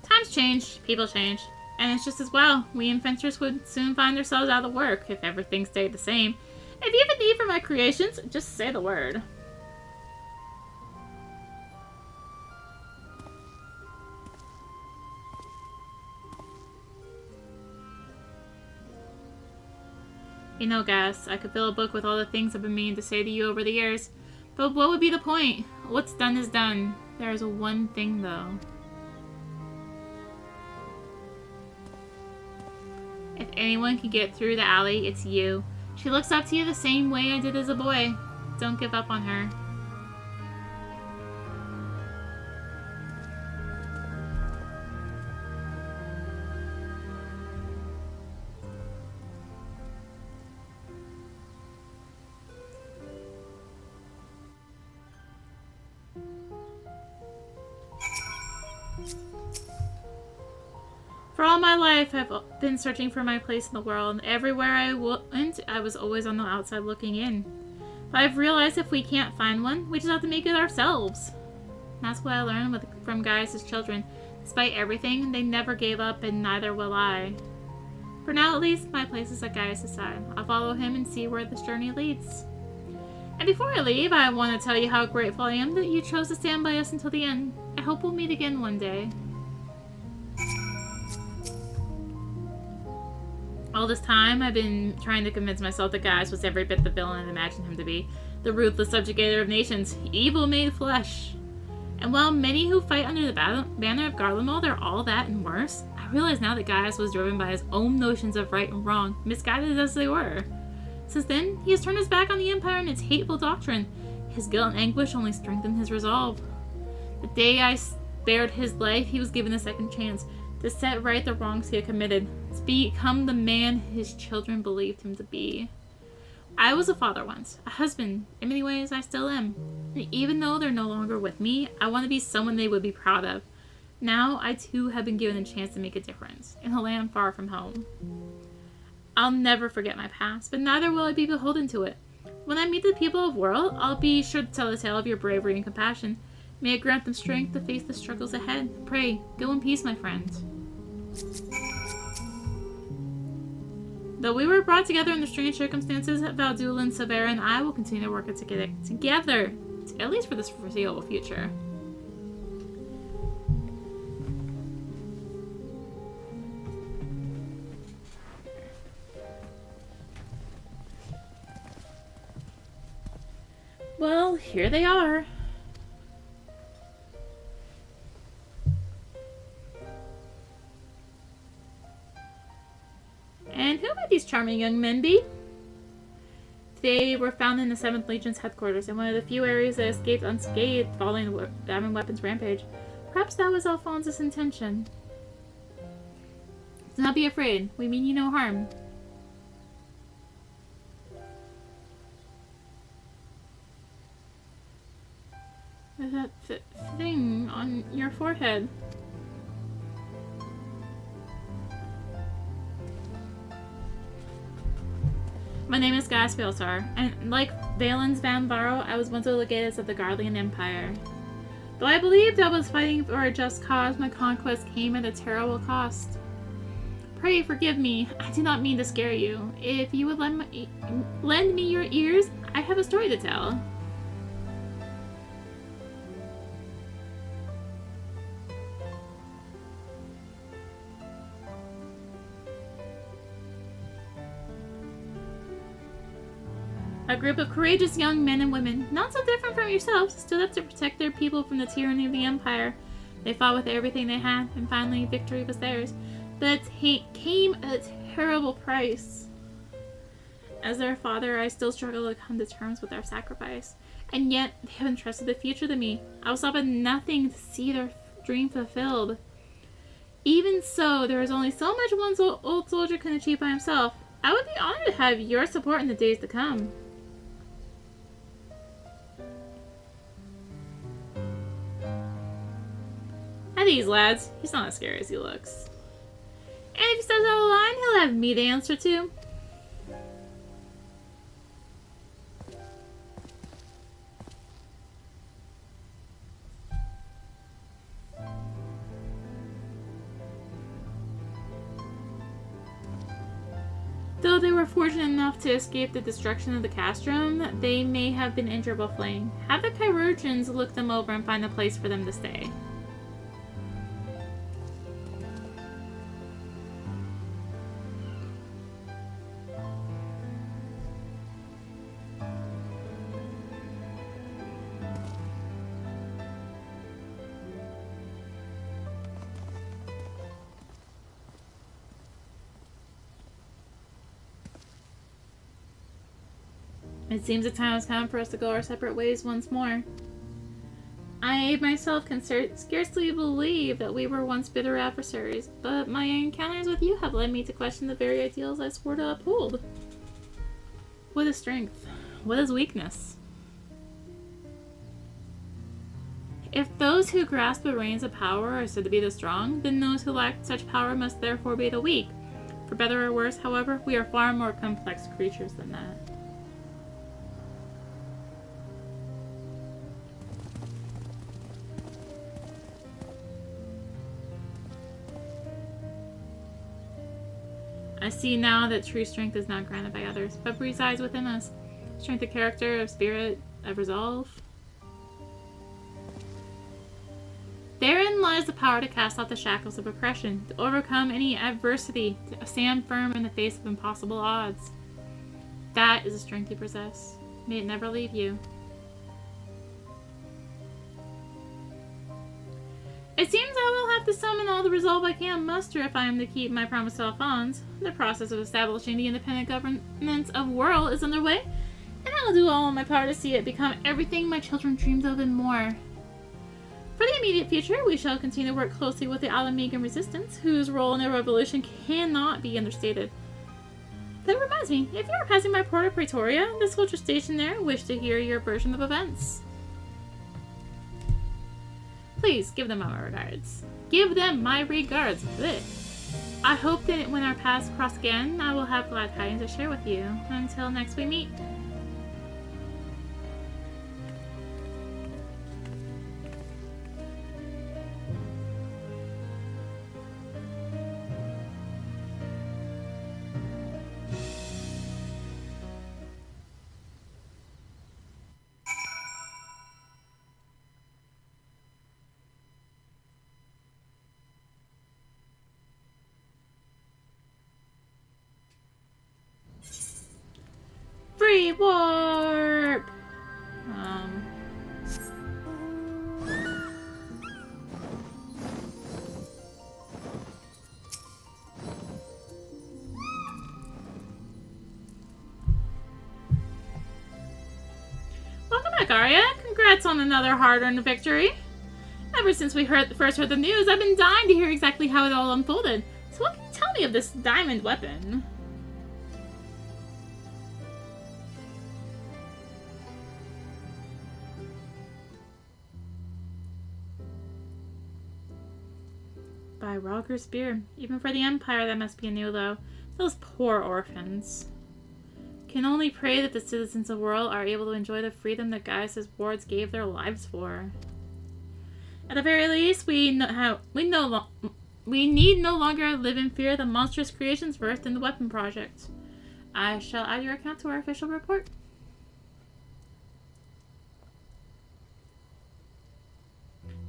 Speaker 1: Times change, people change. And it's just as well. We inventors would soon find ourselves out of work if everything stayed the same. If you have a need for my creations, just say the word. You know, Gas, I could fill a book with all the things I've been meaning to say to you over the years. But what would be the point? What's done is done. There is one thing, though. If anyone can get through to Ali, it's you. She looks up to you the same way I did as a boy. Don't give up on her. For all my life, I've been searching for my place in the world. Everywhere I went, I was always on the outside looking in. But I've realized if we can't find one, we just have to make it ourselves. And that's what I learned from guys as children. Despite everything, they never gave up, and neither will I. For now, at least, my place is at Gaius' side. I'll follow him and see where this journey leads. And before I leave, I want to tell you how grateful I am that you chose to stand by us until the end. I hope we'll meet again one day. All this time, I've been trying to convince myself that Gaius was every bit the villain I imagined him to be. The ruthless subjugator of nations, evil made flesh. And while many who fight under the banner of Garlemald are all that and worse, I realize now that Gaius was driven by his own notions of right and wrong, misguided as they were. Since then, he has turned his back on the Empire and its hateful doctrine. His guilt and anguish only strengthened his resolve. The day I spared his life, he was given a second chance to set right the wrongs he had committed, to become the man his children believed him to be. I was a father once, a husband. In many ways, I still am. And even though they're no longer with me, I want to be someone they would be proud of. Now, I too have been given a chance to make a difference, in a land far from home. I'll never forget my past, but neither will I be beholden to it. When I meet the people of world, I'll be sure to tell the tale of your bravery and compassion. May it grant them strength to face the struggles ahead. Pray, go in peace, my friend. Though we were brought together under strange circumstances, Valdulin, Severa, and I will continue to work together, at least for this foreseeable future. Well, here they are. And who might these charming young men be? They were found in the 7th Legion's headquarters, in one of the few areas that escaped unscathed following the Diamond Weapons rampage. Perhaps that was Alphonse's intention. Do not be afraid. We mean you no harm. There's that thing on your forehead. My name is Gaius Baltar, and like Valens Van Varo, I was once a legatus of the Garlean Empire. Though I believed I was fighting for a just cause, my conquest came at a terrible cost. Pray forgive me. I did not mean to scare you. If you would lend me your ears, I have a story to tell. A group of courageous young men and women, not so different from yourselves, stood up to protect their people from the tyranny of the Empire. They fought with everything they had, and finally victory was theirs. But it came at a terrible price. As their father, I still struggle to come to terms with their sacrifice. And yet, they have entrusted the future to me. I will stop at nothing to see their dream fulfilled. Even so, there is only so much one old soldier can achieve by himself. I would be honored to have your support in the days to come. At ease, lads. He's not as scary as he looks. And if he steps out of line, he'll have me to answer to. Though they were fortunate enough to escape the destruction of the castrum, they may have been injured while fleeing. Have the Chirurgeons look them over and find a place for them to stay. It seems the time has come for us to go our separate ways once more. I myself can scarcely believe that we were once bitter adversaries, but my encounters with you have led me to question the very ideals I swore to uphold. What is strength? What is weakness? If those who grasp the reins of power are said to be the strong, then those who lack such power must therefore be the weak. For better or worse, however, we are far more complex creatures than that. I see now that true strength is not granted by others, but resides within us. Strength of character, of spirit, of resolve. Therein lies the power to cast off the shackles of oppression, to overcome any adversity, to stand firm in the face of impossible odds. That is the strength you possess. May it never leave you. It seems I will have to summon all the resolve I can muster if I am to keep my promise to Alphonse. The process of establishing the independent governance of Whirl is underway, and I will do all in my power to see it become everything my children dreamed of and more. For the immediate future, we shall continue to work closely with the Alamegan Resistance, whose role in the revolution cannot be understated. That reminds me, if you are passing by Porta Praetoria, the soldier stationed there wish to hear your version of events. Please, give them my regards. Give them my regards. Blech. I hope that when our paths cross again, I will have glad tidings to share with you. Until next we meet. Free warp! Welcome back, Arya. Congrats on another hard-earned victory. Ever since we first heard the news, I've been dying to hear exactly how it all unfolded. So what can you tell me of this diamond weapon? By Rogger's spear. Even for the Empire, that must be a new low. Those poor orphans. Can only pray that the citizens of Whirl are able to enjoy the freedom that Gaius' wards gave their lives for. At the very least, we no We need no longer live in fear of the monstrous creations birthed in the weapon project. I shall add your account to our official report.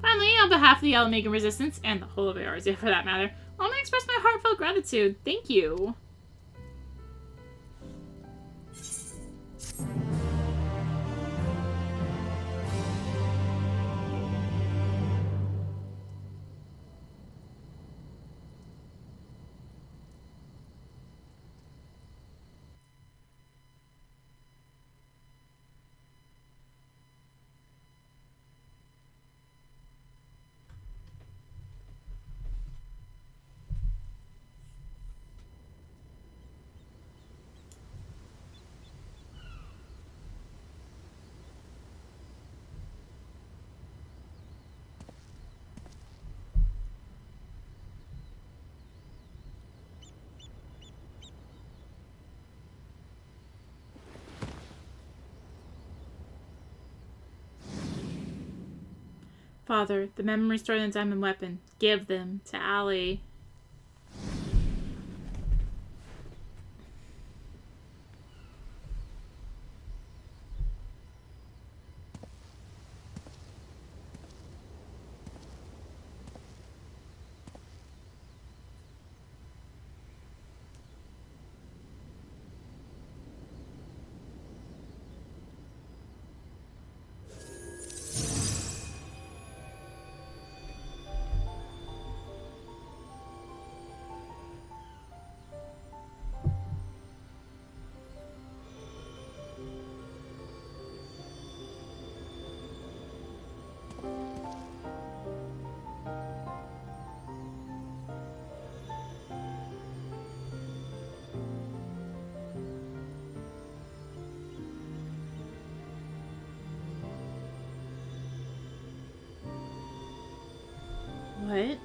Speaker 1: Finally, on behalf of the Alamagan Resistance, and the whole of Eorzea for that matter, let me express my heartfelt gratitude. Thank you. Father, the memory stored in the diamond weapon. Give them to Allie. What?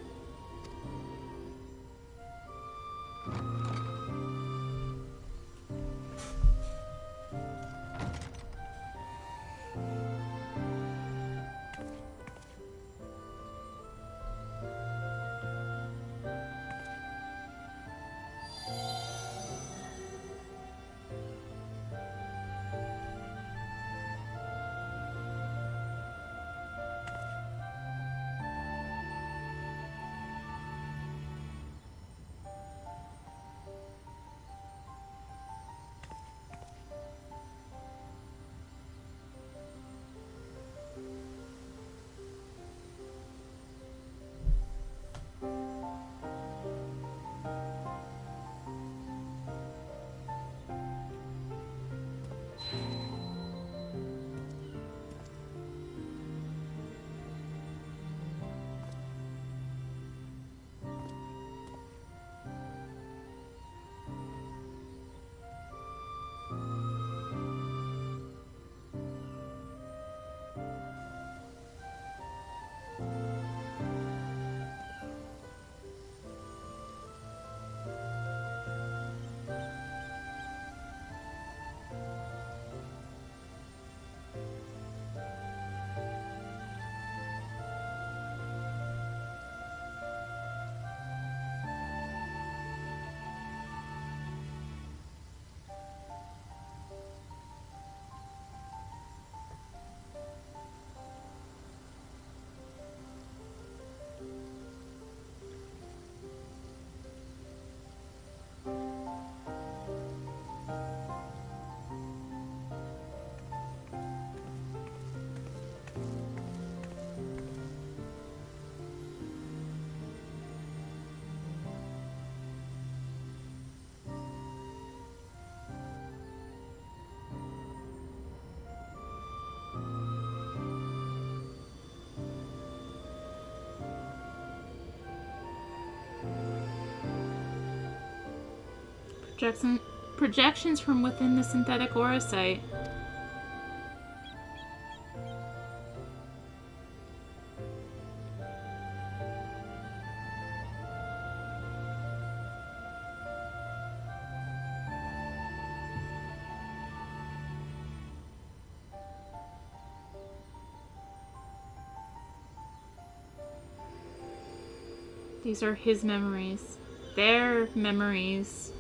Speaker 1: Projections from within the synthetic aura site. These are his memories. Their memories.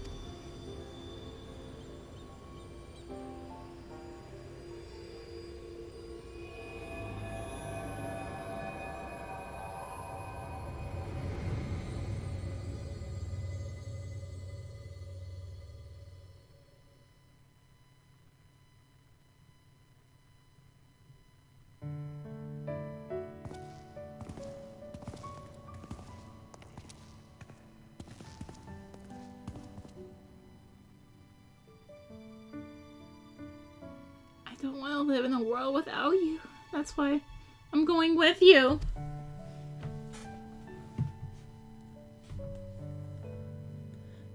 Speaker 1: I don't want to live in a world without you. That's why I'm going with you.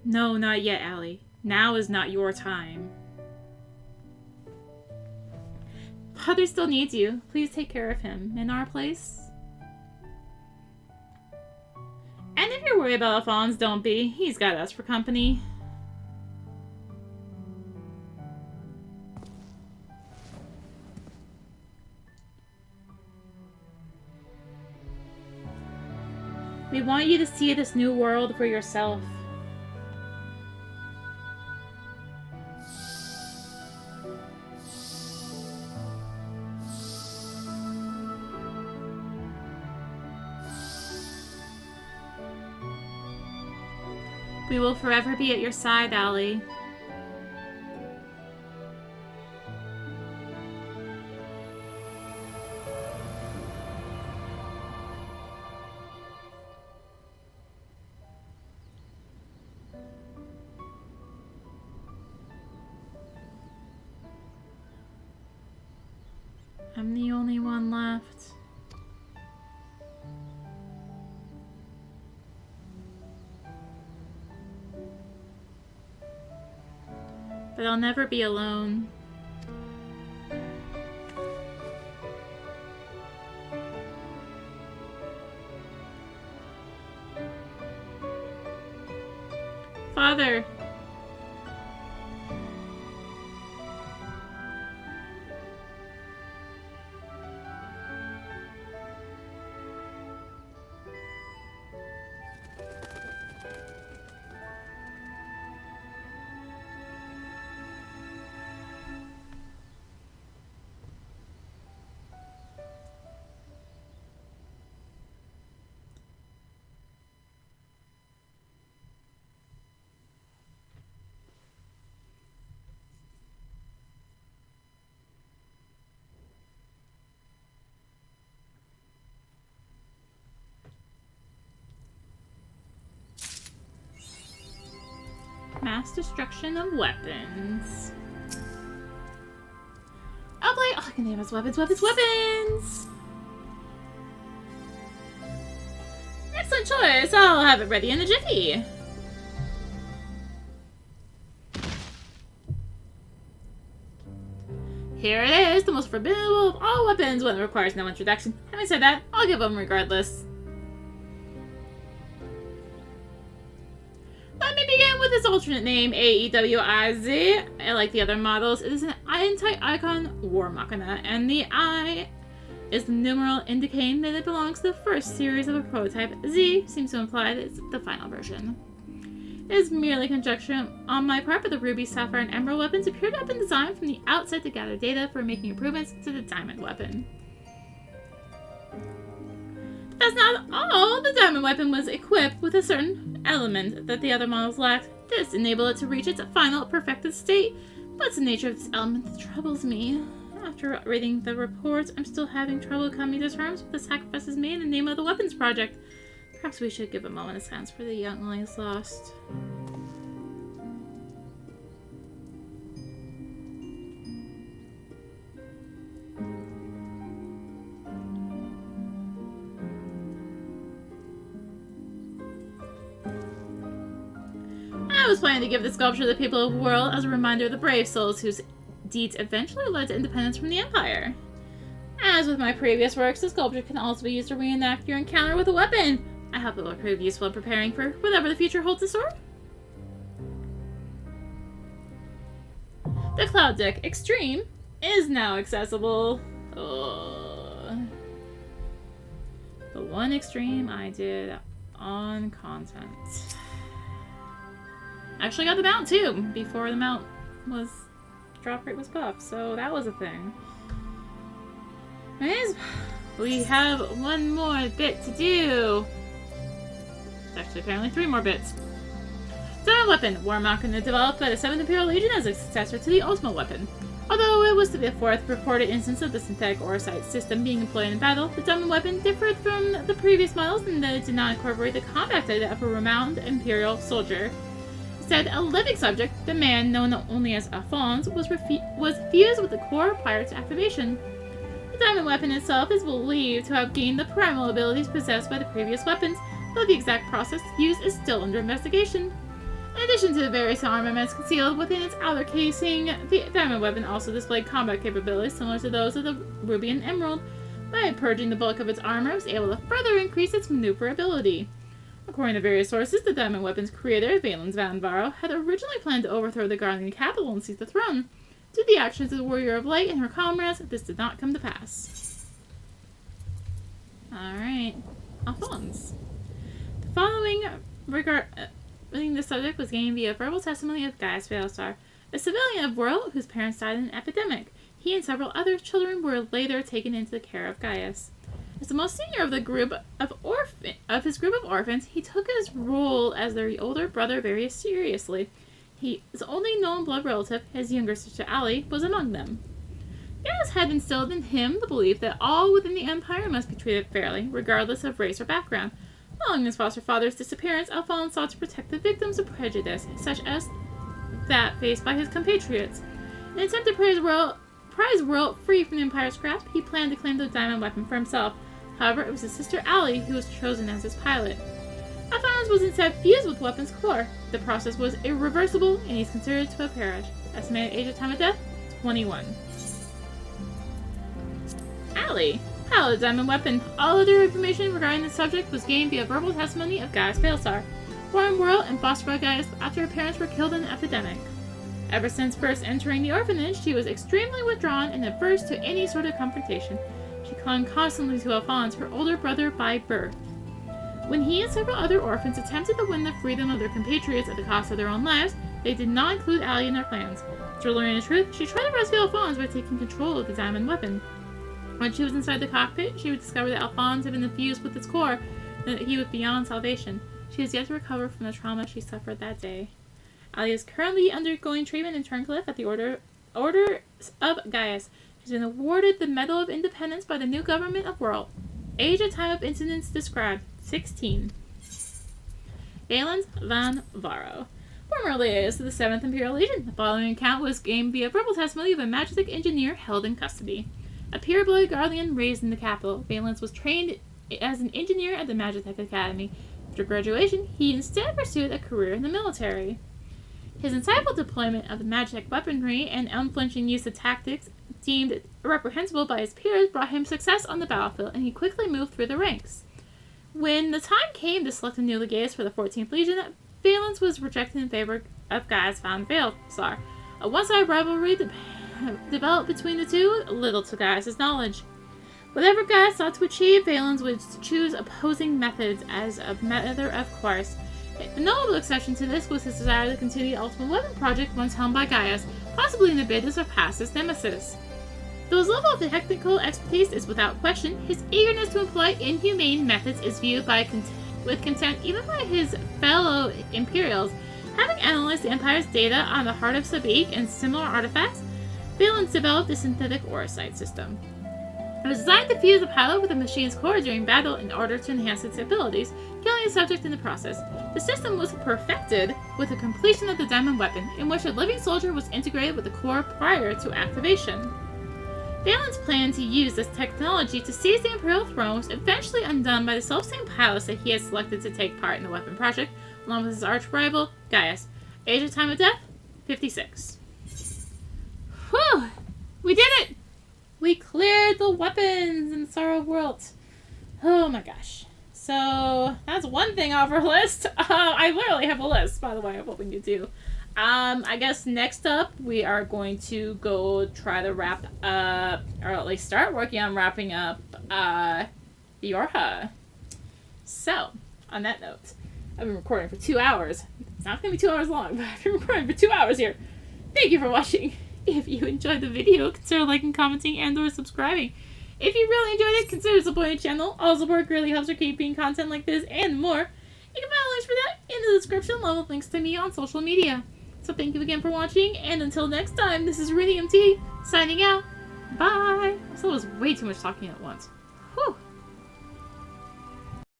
Speaker 1: No, not yet, Allie. Now is not your time. Father still needs you. Please take care of him. In our place. And if you're worried about Alphonse, don't be. He's got us for company. We want you to see this new world for yourself. We will forever be at your side, Allie. I'm the only one left. But I'll never be alone. Father! Mass destruction of weapons. I'll play. Oh, I can name us weapons. Weapons! Excellent choice. I'll have it ready in a jiffy. Here it is, the most formidable of all weapons when it requires no introduction. Having said that, I'll give them regardless. Let me begin with its alternate name, AEWIZ. Like the other models, it is an anti-icon war machina, and the I is the numeral indicating that it belongs to the first series of a prototype. Z seems to imply that it's the final version. It is merely conjecture on my part, but the ruby, sapphire, and emerald weapons appear to have been designed from the outset to gather data for making improvements to the diamond weapon. That's not all. The diamond weapon was equipped with a certain element that the other models lacked. This enabled it to reach its final perfected state, but it's the nature of this element that troubles me. After reading the reports, I'm still having trouble coming to terms with the sacrifices made in the name of the weapons project. Perhaps we should give a moment of silence for the younglings lost. I was planning to give the sculpture to the people of the world as a reminder of the brave souls whose deeds eventually led to independence from the Empire. As with my previous works, the sculpture can also be used to reenact your encounter with a weapon. I hope it will prove useful in preparing for whatever the future holds in store. The Cloud Deck Extreme is now accessible. Oh. The one Extreme I did on content. Actually got the mount too, before the mount was, drop rate was buffed, so that was a thing. Anyways, we have one more bit to do. It's actually apparently 3 more bits. Diamond Weapon. Warmach and developed by the 7th Imperial Legion as a successor to the Ultimate Weapon. Although it was the 4th reported instance of the synthetic orosite system being employed in battle, the Diamond Weapon differed from the previous models in that it did not incorporate the combat data of a renowned Imperial soldier. Instead, a living subject, the man known only as Alphonse, was fused with the core prior to activation. The Diamond Weapon itself is believed to have gained the primal abilities possessed by the previous weapons, though the exact process used is still under investigation. In addition to the various armaments concealed within its outer casing, the Diamond Weapon also displayed combat capabilities similar to those of the Ruby and Emerald. By purging the bulk of its armor, it was able to further increase its maneuverability. According to various sources, the Diamond Weapon's creator, Valens Van Varo, had originally planned to overthrow the Guardian capital and seize the throne. Due to the actions of the Warrior of Light and her comrades, this did not come to pass. Alright, Alphonse. The following regarding the subject was gained via verbal testimony of Gaius Veilstar, a civilian of World whose parents died in an epidemic. He and several other children were later taken into the care of Gaius. As the most senior of the group of his group of orphans, he took his role as their older brother very seriously. His only known blood relative, his younger sister Ali, was among them. Gaius had instilled in him the belief that all within the Empire must be treated fairly, regardless of race or background. Following his foster father's disappearance, Alphonse sought to protect the victims of prejudice, such as that faced by his compatriots. In an attempt to prize World free from the Empire's grasp, he planned to claim the Diamond Weapon for himself. However, it was his sister Ali who was chosen as his pilot. Alphonse was instead fused with weapon's core. The process was irreversible, and he's considered to have perished. Estimated age of time of death, 21. Ali, pilot of the Diamond Weapon. All other information regarding the subject was gained via verbal testimony of Gaius Veilstar, born in World and fostered by Gaius after her parents were killed in an epidemic. Ever since first entering the orphanage, she was extremely withdrawn and averse to any sort of confrontation. She clung constantly to Alphonse, her older brother by birth. When he and several other orphans attempted to win the freedom of their compatriots at the cost of their own lives, they did not include Ali in their plans. After learning the truth, she tried to rescue Alphonse by taking control of the Diamond Weapon. When she was inside the cockpit, she would discover that Alphonse had been infused with its core, and that he was beyond salvation. She has yet to recover from the trauma she suffered that day. Ali is currently undergoing treatment in Turncliffe at the Order of Gaius. She's been awarded the Medal of Independence by the new government of World. Age and time of incidents described, 16. Valens Van Varo. Former liaison to the 7th Imperial Legion. The following account was gained via verbal testimony of a Magitek engineer held in custody. A pure-blooded Guardian raised in the capital, Valens was trained as an engineer at the Magitek Academy. After graduation, he instead pursued a career in the military. His insightful deployment of the Magitek weaponry and unflinching use of tactics deemed reprehensible by his peers brought him success on the battlefield, and he quickly moved through the ranks. When the time came to select a new legatus for the 14th Legion, Valens was rejected in favor of Gaius Van Veilstar. A one-sided rivalry developed between the two, little to Gaius' knowledge. Whatever Gaius sought to achieve, Valens would choose opposing methods as a matter of course. A notable exception to this was his desire to continue the Ultimate Weapon project once helmed by Gaius, possibly in a bid to surpass his nemesis. Though his level of technical expertise is without question, his eagerness to employ inhumane methods is viewed with contempt even by his fellow Imperials. Having analyzed the Empire's data on the Heart of Sabik and similar artifacts, Valens developed a synthetic orosite system. It was designed to fuse the pilot with the machine's core during battle in order to enhance its abilities, killing the subject in the process. The system was perfected with the completion of the Diamond Weapon, in which a living soldier was integrated with the core prior to activation. Valens planned to use this technology to seize the Imperial throne, was eventually undone by the self-same pilots that he had selected to take part in the weapon project, along with his arch-rival, Gaius. Age and time of death, 56. Whew! We did it! We cleared the weapons in Sorrow World. Oh my gosh. So, that's one thing off our list. I literally have a list, by the way, of what we need to do. I guess next up, we are going to go try to wrap up, or at least start working on wrapping up, Yorha. So, on that note, I've been recording for 2 hours. It's not going to be 2 hours long, but I've been recording for 2 hours here. Thank you for watching. If you enjoyed the video, consider liking, commenting, and or subscribing. If you really enjoyed it, consider supporting the channel. All support greatly helps her keeping content like this and more. You can find links for that in the description along with links to me on social media. So thank you again for watching, and until next time, this is rinimt signing out. Bye! So it was way too much talking at once.